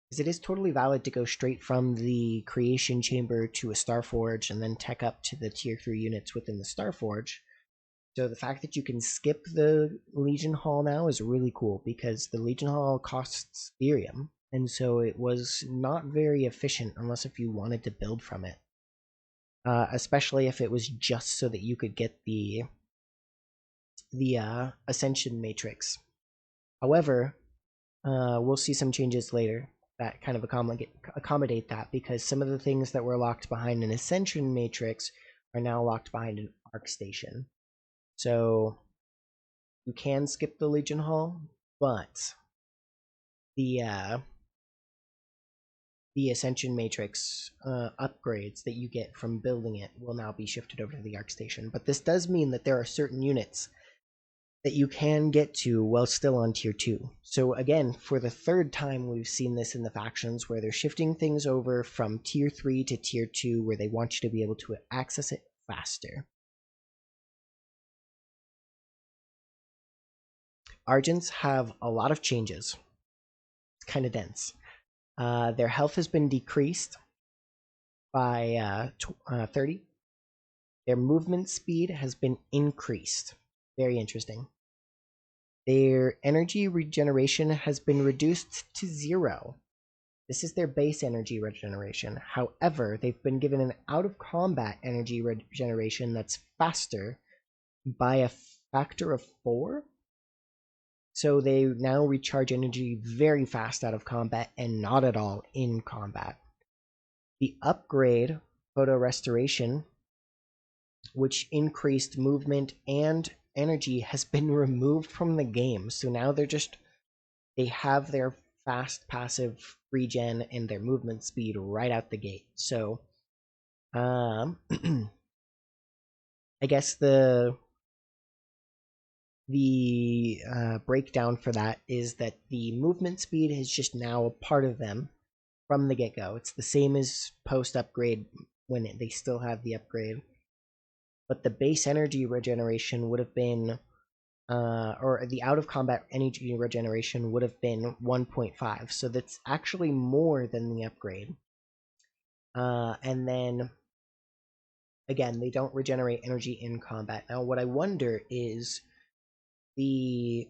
Speaker 1: because it is totally valid to go straight from the Creation Chamber to a Starforge and then tech up to the tier 3 units within the Starforge. So the fact that you can skip the Legion Hall now is really cool, because the Legion Hall costs Ethereum, and so it was not very efficient unless if you wanted to build from it. Especially if it was just so that you could get the Ascension Matrix. However, we'll see some changes later that kind of accommodate that, because some of the things that were locked behind an Ascension Matrix are now locked behind an arc station. So you can skip the Legion Hall, but the Ascension Matrix upgrades that you get from building it will now be shifted over to the Arc Station. But this does mean that there are certain units that you can get to while still on Tier 2. So again, for the third time we've seen this in the factions where they're shifting things over from Tier 3 to Tier 2 where they want you to be able to access it faster. Argents have a lot of changes. It's kind of dense. Their health has been decreased by 30. Their movement speed has been increased. Very interesting. Their energy regeneration has been reduced to 0. This is their base energy regeneration. However, they've been given an out-of-combat energy regeneration that's faster by a factor of 4. So they now recharge energy very fast out of combat and not at all in combat. The upgrade, Photo Restoration, which increased movement and energy, has been removed from the game. So now they have their fast passive regen and their movement speed right out the gate. So I guess the breakdown for that is that the movement speed is just now a part of them from the get-go. It's the same as post-upgrade when they still have the upgrade. But the base energy regeneration would have been, or the out-of-combat energy regeneration would have been 1.5. So that's actually more than the upgrade. And then, again, they don't regenerate energy in combat. Now, what I wonder is the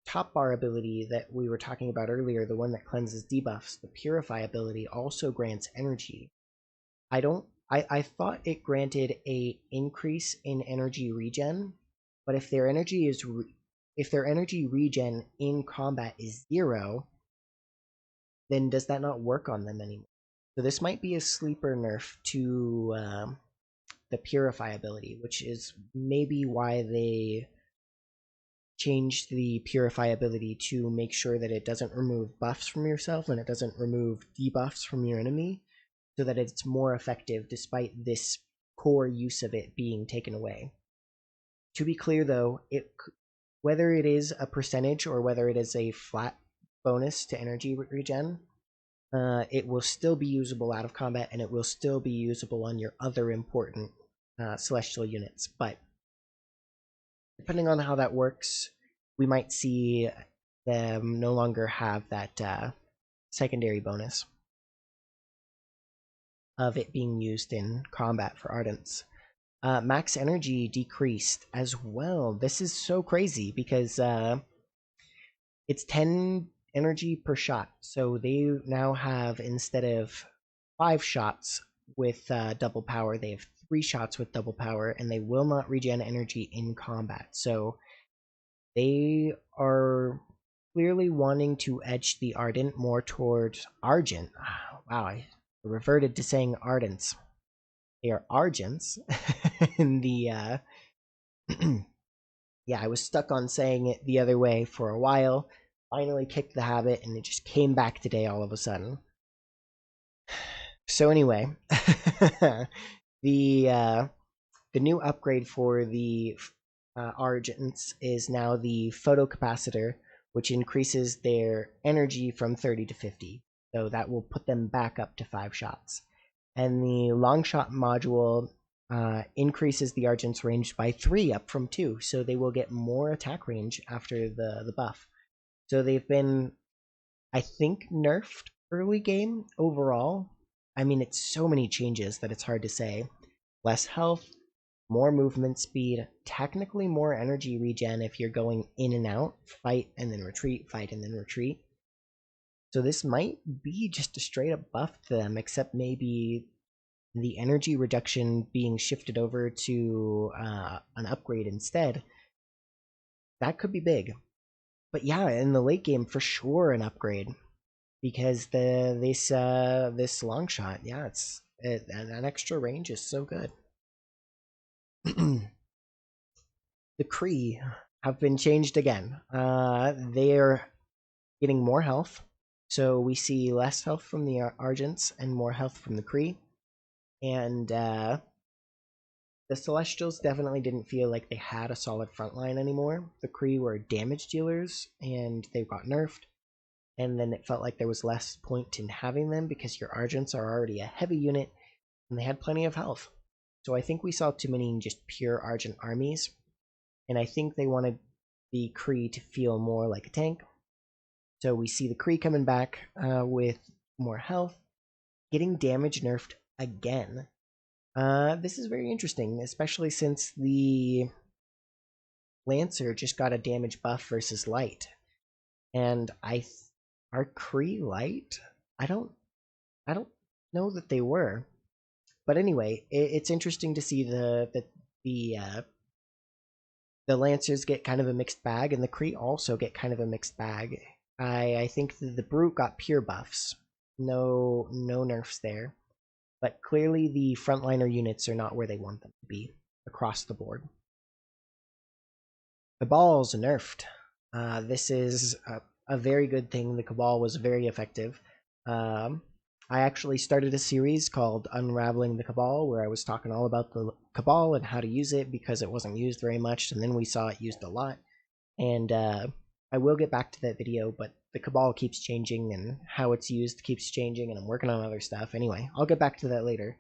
Speaker 1: top bar ability that we were talking about earlier, the one that cleanses debuffs, the Purify ability, also grants energy. I thought it granted a increase in energy regen, but if their energy regen in combat is 0, then does that not work on them anymore? So this might be a sleeper nerf to the Purify ability, which is maybe why they changed the Purify ability to make sure that it doesn't remove buffs from yourself and it doesn't remove debuffs from your enemy, so that it's more effective despite this core use of it being taken away. To be clear though, whether it is a percentage or whether it is a flat bonus to energy regen, it will still be usable out of combat and it will still be usable on your other important celestial units. But depending on how that works, we might see them no longer have that secondary bonus of it being used in combat for Ardents. Max energy decreased as well. This is so crazy because it's 10 energy per shot. So they now have, instead of 5 shots with double power, they have 3 shots with double power, and they will not regen energy in combat. So they are clearly wanting to edge the Ardent more towards Argent. Wow, I reverted to saying Ardents. They are Argents. In the yeah, I was stuck on saying it the other way for a while. Finally kicked the habit, and it just came back today all of a sudden. So anyway, the new upgrade for the Argents is now the photocapacitor, which increases their energy from 30 to 50. So that will put them back up to 5 shots. And the long shot module increases the Argent's range by 3, up from 2. So they will get more attack range after the buff. So they've been, I think, nerfed early game overall. I mean, it's so many changes that it's hard to say. Less health, more movement speed, technically more energy regen if you're going in and out, fight and then retreat, fight and then retreat. So this might be just a straight up buff to them, except maybe the energy reduction being shifted over to an upgrade instead. That could be big. But yeah, in the late game, for sure an upgrade. Because this long shot, yeah, it's an extra range is so good. The Kree have been changed again. They're getting more health. So we see less health from the Argents and more health from the Kree. And the Celestials definitely didn't feel like they had a solid front line anymore. The Kree were damage dealers, and they got nerfed. And then it felt like there was less point in having them because your Argents are already a heavy unit, and they had plenty of health. So I think we saw too many just pure Argent armies, and I think they wanted the Kree to feel more like a tank. So we see the Kree coming back with more health, getting damage nerfed again. This is very interesting, especially since the Lancer just got a damage buff versus light. And are Kree light? I don't know that they were. But anyway, it's interesting to see the Lancers get kind of a mixed bag, and the Kree also get kind of a mixed bag. I think the Brute got pure buffs. No nerfs there. But clearly the frontliner units are not where they want them to be across the board. Cabal's nerfed. This is a very good thing. The Cabal was very effective. I actually started a series called Unraveling the Cabal, where I was talking all about the Cabal and how to use it because it wasn't used very much, and then we saw it used a lot. And I will get back to that video, but the Cabal keeps changing and how it's used keeps changing, and I'm working on other stuff. Anyway, I'll get back to that later.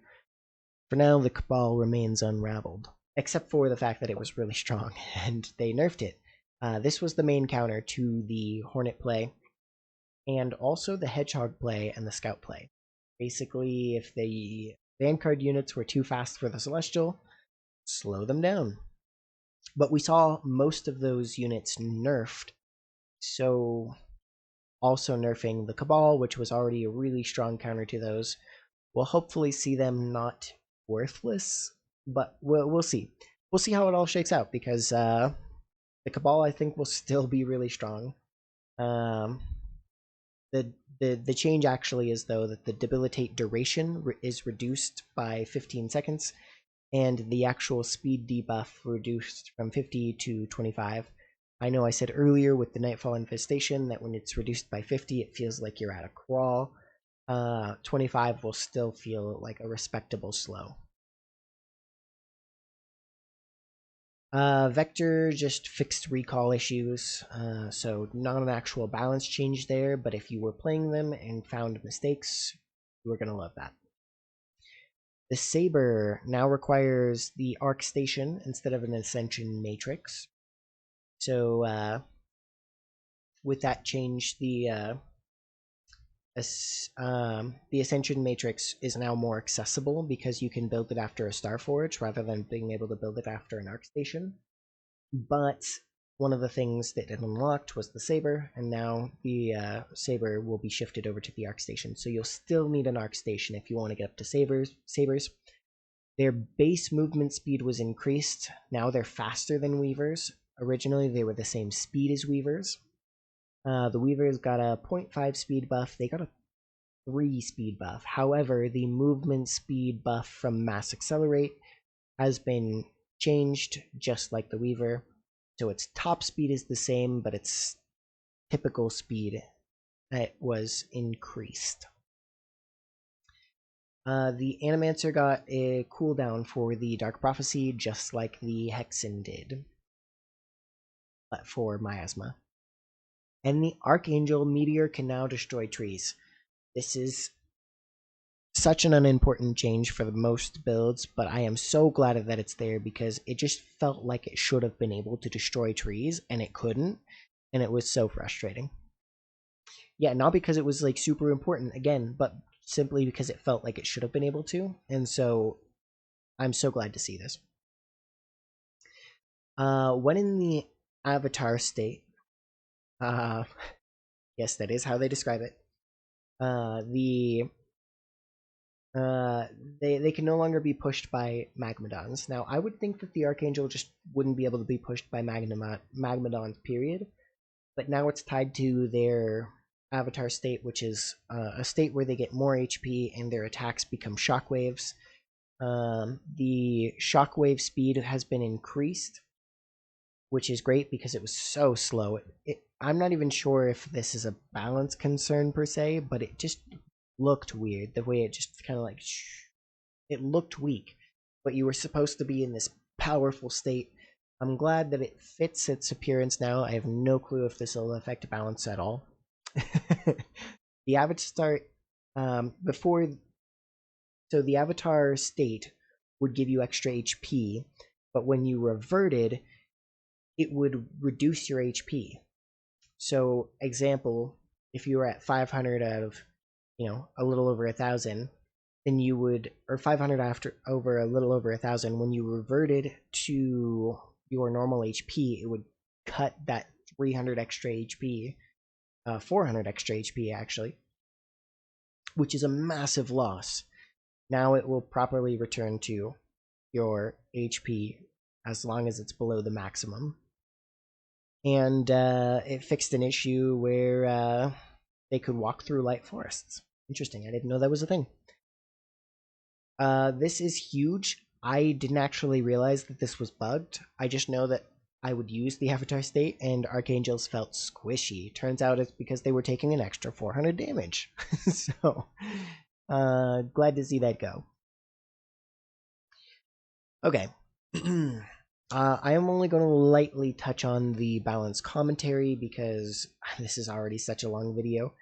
Speaker 1: For now, the Cabal remains unraveled, except for the fact that it was really strong, and they nerfed it. This was the main counter to the Hornet play, and also the Hedgehog play and the Scout play. Basically, if the Vanguard units were too fast for the Celestial, slow them down. But we saw most of those units nerfed, so also nerfing the Cabal, which was already a really strong counter to those. We'll hopefully see them not worthless, but we'll see. We'll see how it all shakes out, because the Cabal, I think, will still be really strong. The change actually is, though, that the debilitate duration is reduced by 15 seconds, and the actual speed debuff reduced from 50 to 25. I know I said earlier with the Nightfall Infestation that when it's reduced by 50, it feels like you're at a crawl. 25 will still feel like a respectable slow. Vector just fixed recall issues, so not an actual balance change there, but if you were playing them and found mistakes, you were going to love that. The Saber now requires the Arc Station instead of an Ascension Matrix. So with that change, the Ascension Matrix is now more accessible because you can build it after a Starforge rather than being able to build it after an Arc Station. But one of the things that it unlocked was the Saber, and now the Saber will be shifted over to the Arc Station. So you'll still need an Arc Station if you want to get up to Sabers. Their base movement speed was increased. Now they're faster than Weavers. Originally, they were the same speed as Weavers. The Weavers got a 0.5 speed buff. They got a 3 speed buff. However, the movement speed buff from Mass Accelerate has been changed, just like the Weaver. So its top speed is the same, but its typical speed was increased. The Animancer got a cooldown for the Dark Prophecy, just like the Hexen did, but for Miasma. And the Archangel Meteor can now destroy trees. This is such an unimportant change for the most builds, but I am so glad that it's there because it just felt like it should have been able to destroy trees, and it couldn't, and it was so frustrating. Yeah, not because it was like super important, again, but simply because it felt like it should have been able to, and so I'm so glad to see this. When in the Avatar state, yes, that is how they describe it, they can no longer be pushed by Magmadons. Now, I would think that the Archangel just wouldn't be able to be pushed by Magmadons, period, but now it's tied to their Avatar state, which is a state where they get more HP and their attacks become shockwaves. The shockwave speed has been increased, which is great because it was so slow. I'm not even sure if this is a balance concern per se, but it just looked weird. The way it just kind of like, it looked weak, but you were supposed to be in this powerful state. I'm glad that it fits its appearance now. I have no clue if this will affect balance at all. The avatar, before, so the avatar state would give you extra HP, but when you reverted, it would reduce your HP. So, example, if you were at 500 out of, a little over 1,000, then you would, or 500 after over a little over 1,000, when you reverted to your normal HP, it would cut that 300 extra HP, 400 extra HP actually, which is a massive loss. Now it will properly return to your HP as long as it's below the maximum. And it fixed an issue where they could walk through light forests. Interesting, I didn't know that was a thing. This is huge. I didn't actually realize that this was bugged. I just know that I would use the avatar state and archangels felt squishy. Turns out it's because they were taking an extra 400 damage. So, glad to see that go. Okay. I am only going to lightly touch on the balance commentary because this is already such a long video.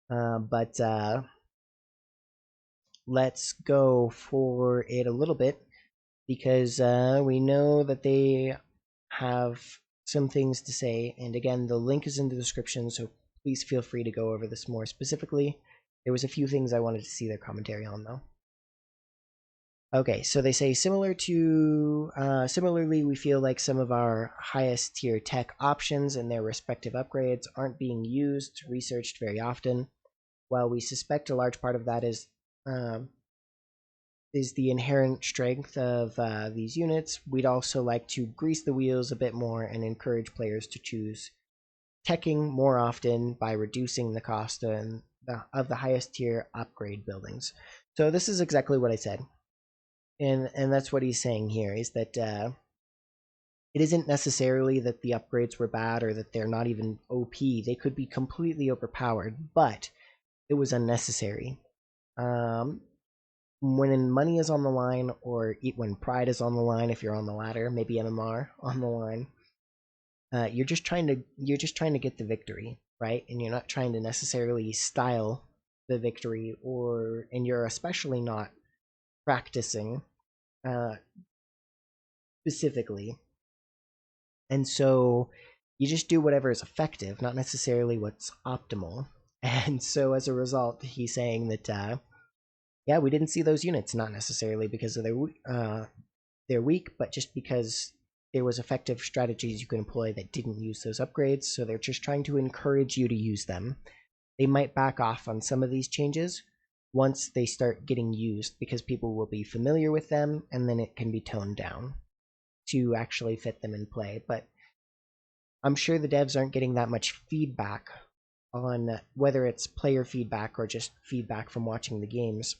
Speaker 1: But let's go for it a little bit because we know that they have some things to say. And again, the link is in the description, so please feel free to go over this more specifically. There was a few things I wanted to see their commentary on, though. Okay, so they say similarly, we feel like some of our highest tier tech options and their respective upgrades aren't being used, researched very often. While we suspect a large part of that is the inherent strength of these units, we'd also like to grease the wheels a bit more and encourage players to choose teching more often by reducing the cost of the highest tier upgrade buildings. So this is exactly what I said. And that's what he's saying here, is that it isn't necessarily that the upgrades were bad or that they're not even OP. They could be completely overpowered, but it was unnecessary. When money is on the line, or when pride is on the line, if you're on the ladder, maybe MMR on the line, you're just trying to get the victory, right? And you're not trying to necessarily style the victory, and you're especially not practicing specifically. And so you just do whatever is effective, not necessarily what's optimal. And so as a result, he's saying that yeah, we didn't see those units, not necessarily because of they're weak, but just because there was effective strategies you could employ that didn't use those upgrades. So they're just trying to encourage you to use them. They might back off on some of these changes once they start getting used, because people will be familiar with them, and then it can be toned down to actually fit them in play. But I'm sure the devs aren't getting that much feedback on whether it's player feedback or just feedback from watching the games.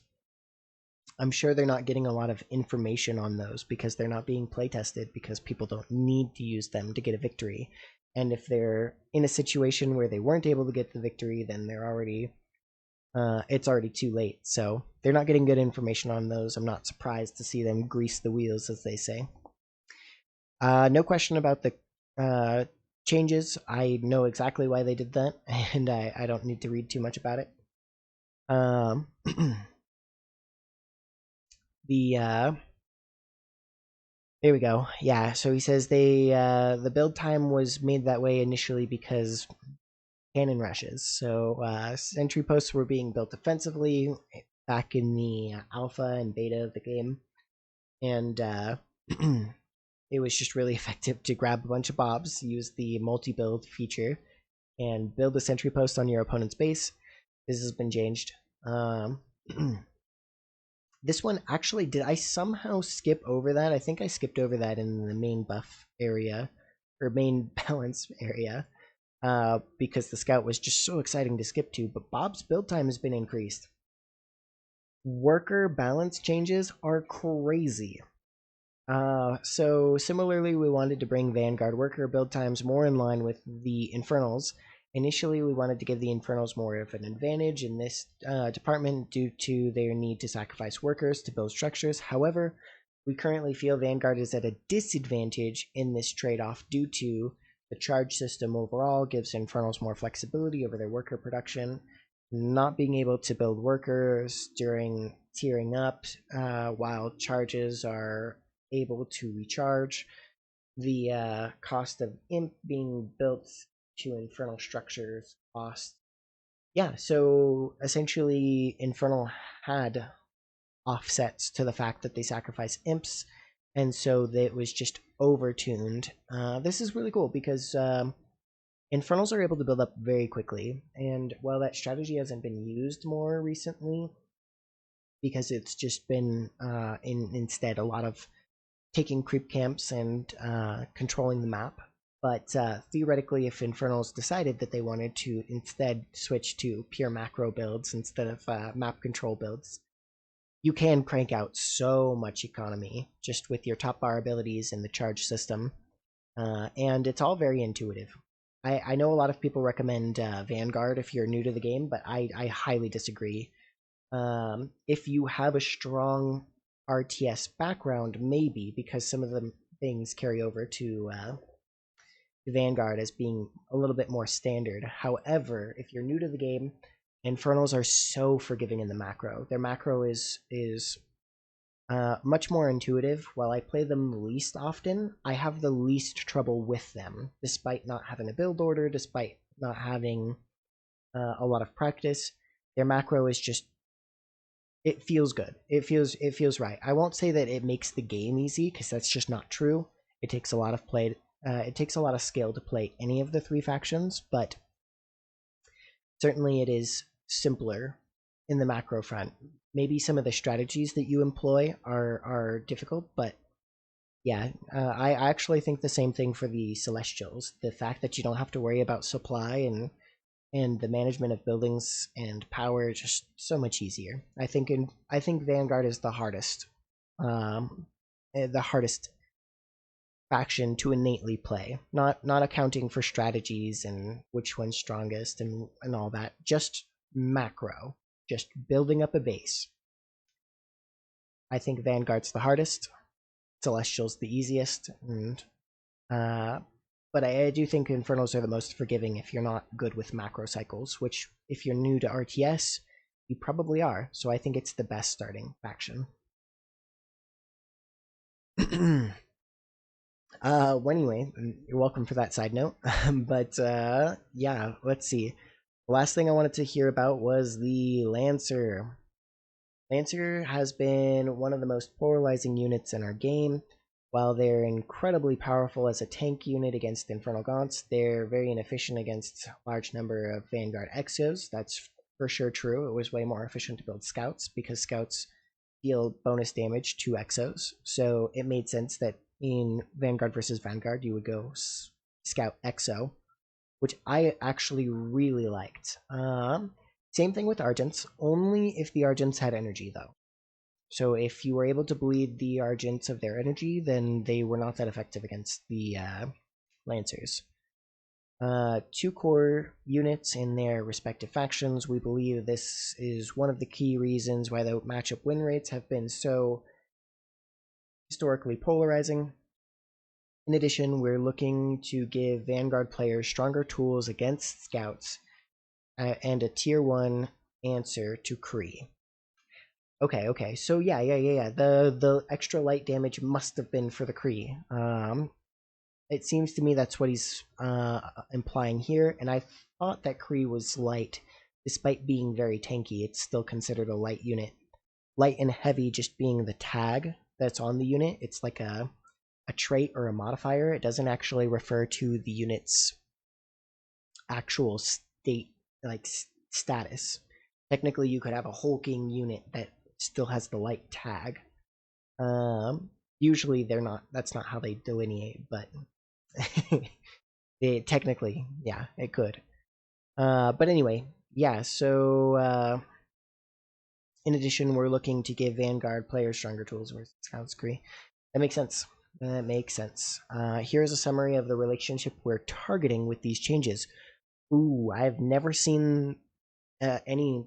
Speaker 1: I'm sure they're not getting a lot of information on those because they're not being play tested, because people don't need to use them to get a victory. And if they're in a situation where they weren't able to get the victory, then they're already it's already too late. So they're not getting good information on those. I'm not surprised to see them grease the wheels, as they say. No question about the changes. I know exactly why they did that, and I don't need to read too much about it. There we go. Yeah, so he says the build time was made that way initially because cannon rushes. So sentry posts were being built defensively back in the alpha and beta of the game, and it was just really effective to grab a bunch of bobs, use the multi-build feature, and build a sentry post on your opponent's base. This has been changed. This one, actually, did I somehow skip over that? I think I skipped over that in the main buff area, or main balance area, because the scout was just so exciting to skip to, but Bob's build time has been increased. Worker balance changes are crazy. So similarly, we wanted to bring Vanguard worker build times more in line with the Infernals. Initially, we wanted to give the Infernals more of an advantage in this department due to their need to sacrifice workers to build structures. However, we currently feel Vanguard is at a disadvantage in this trade-off due to the charge system overall gives Infernals more flexibility over their worker production. Not being able to build workers during tiering up while charges are able to recharge, the cost of imp being built to infernal structures cost. Yeah, so essentially Infernal had offsets to the fact that they sacrifice imps, and so that it was just overtuned. This is really cool because Infernals are able to build up very quickly, and while that strategy hasn't been used more recently, because it's just been instead a lot of taking creep camps and controlling the map. But theoretically, if Infernals decided that they wanted to instead switch to pure macro builds instead of map control builds, you can crank out so much economy just with your top bar abilities and the charge system. And it's all very intuitive. I know a lot of people recommend Vanguard if you're new to the game, but I highly disagree. If you have a strong RTS background, maybe, because some of the things carry over to Vanguard as being a little bit more standard. However, if you're new to the game, Infernals are so forgiving in the macro. Their macro is much more intuitive. While I play them least often, I have the least trouble with them, despite not having a build order, despite not having a lot of practice. Their macro is just it feels good. It feels right. I won't say that it makes the game easy because that's just not true. It takes a lot of play. It takes a lot of skill to play any of the three factions, but certainly it is simpler in the macro front. Maybe some of the strategies that you employ are difficult, but yeah, I actually think the same thing for the Celestials. The fact that you don't have to worry about supply and the management of buildings and power is just so much easier. I think Vanguard is the hardest faction to innately play. Not accounting for strategies and which one's strongest and all that. Just macro, just building up a base. I think Vanguard's the hardest. Celestial's the easiest, and but I do think Infernals are the most forgiving if you're not good with macro cycles, which, if you're new to RTS, you probably are, so I think it's the best starting faction. Well, anyway, you're welcome for that side note. But yeah, let's see. The last thing I wanted to hear about was the Lancer. Lancer has been one of the most polarizing units in our game. While they're incredibly powerful as a tank unit against Infernal Gaunts, they're very inefficient against a large number of Vanguard Exos. That's for sure true. It was way more efficient to build Scouts because Scouts deal bonus damage to Exos. So it made sense that in Vanguard versus Vanguard, you would go Scout Exo, which I actually really liked. Same thing with Argents, only if the Argents had energy, though. So if you were able to bleed the Argents of their energy, then they were not that effective against the Lancers. Two core units in their respective factions. We believe this is one of the key reasons why the matchup win rates have been so historically polarizing. In addition, we're looking to give Vanguard players stronger tools against Scouts and a tier 1 answer to Kree. Okay. So yeah. The extra light damage must have been for the Kree. It seems to me that's what he's implying here, and I thought that Kree was light, despite being very tanky. It's still considered a light unit. Light and heavy just being the tag that's on the unit. It's like a trait or a modifier. It doesn't actually refer to the unit's actual state, like status. Technically, you could have a hulking unit that still has the light tag. Usually they're not. That's not how they delineate, but technically, yeah, it could. But anyway, yeah. So In addition, we're looking to give Vanguard players stronger tools versus Scouts Kree. That makes sense. That makes sense. Here's a summary of the relationship we're targeting with these changes. Ooh, I've never seen any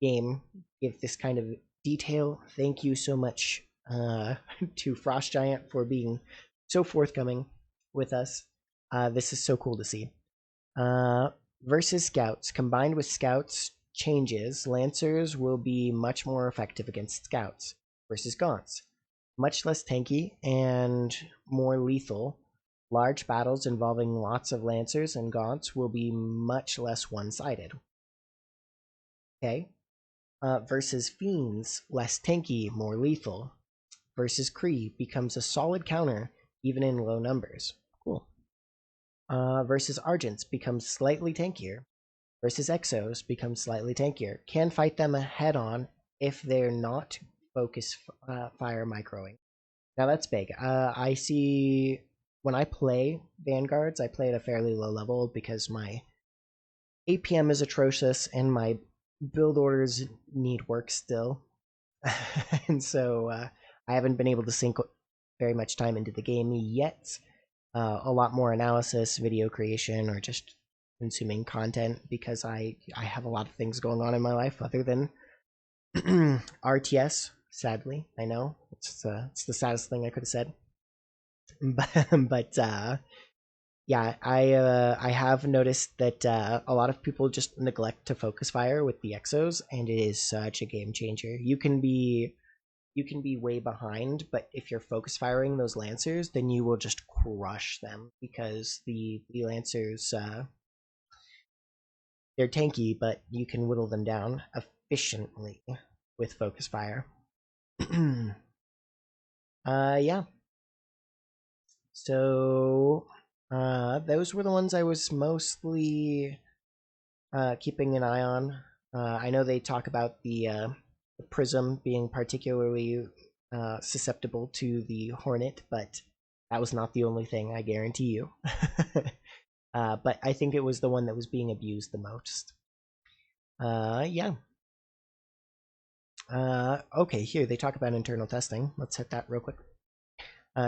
Speaker 1: game give this kind of detail. Thank you so much to Frost Giant for being so forthcoming with us. This is so cool to see. Versus Scouts. Combined with Scouts changes, Lancers will be much more effective against Scouts versus Gaunts. Much less tanky and more lethal. Large battles involving lots of Lancers and Gaunts will be much less one-sided. Okay. Versus Fiends, less tanky, more lethal. Versus Kree, becomes a solid counter, even in low numbers. Cool. Versus Argents, becomes slightly tankier. Versus Exos, becomes slightly tankier. Can fight them head-on if they're not focus fire microing. Now that's big. I see when I play Vanguards, I play at a fairly low level because my APM is atrocious and my build orders need work still. And so I haven't been able to sink very much time into the game yet. A lot more analysis, video creation, or just consuming content because I have a lot of things going on in my life other than RTS. Sadly, I know it's the saddest thing I could have said, but yeah, I have noticed that a lot of people just neglect to focus fire with the Exos, and it is such a game changer. You can be way behind, but if you're focus firing those Lancers, then you will just crush them because the Lancers they're tanky, but you can whittle them down efficiently with focus fire. Yeah. So those were the ones I was mostly keeping an eye on. I know they talk about the Prism being particularly susceptible to the Hornet, but that was not the only thing, I guarantee you. But I think it was the one that was being abused the most. Yeah. Okay, here they talk about internal testing. Let's hit that real quick.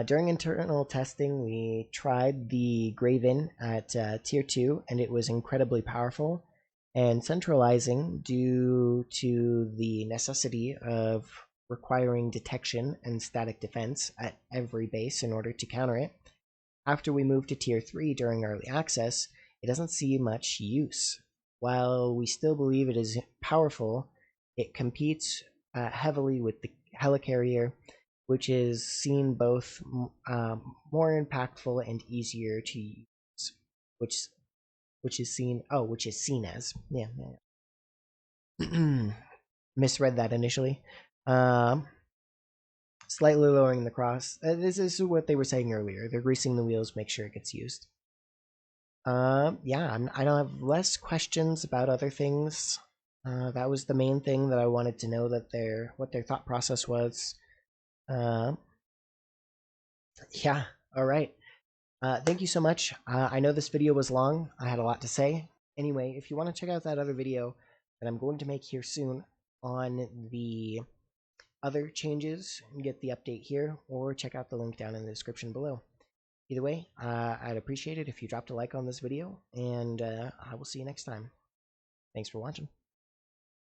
Speaker 1: During internal testing, we tried the Graven at tier 2, and it was incredibly powerful and centralizing due to the necessity of requiring detection and static defense at every base in order to counter it. After we moved to tier 3 during early access, it doesn't see much use. While we still believe it is powerful, it competes heavily with the Helicarrier, which is seen both more impactful and easier to use, which is seen as misread that initially. Slightly lowering the cross. This is what they were saying earlier. They're greasing the wheels, make sure it gets used. Yeah, I don't have less questions about other things. That was the main thing that I wanted to know, that what their thought process was. Yeah, all right. Thank you so much. I know this video was long. I had a lot to say. Anyway, if you want to check out that other video that I'm going to make here soon on the other changes, get the update here, or check out the link down in the description below. Either way, I'd appreciate it if you dropped a like on this video, and I will see you next time. Thanks for watching.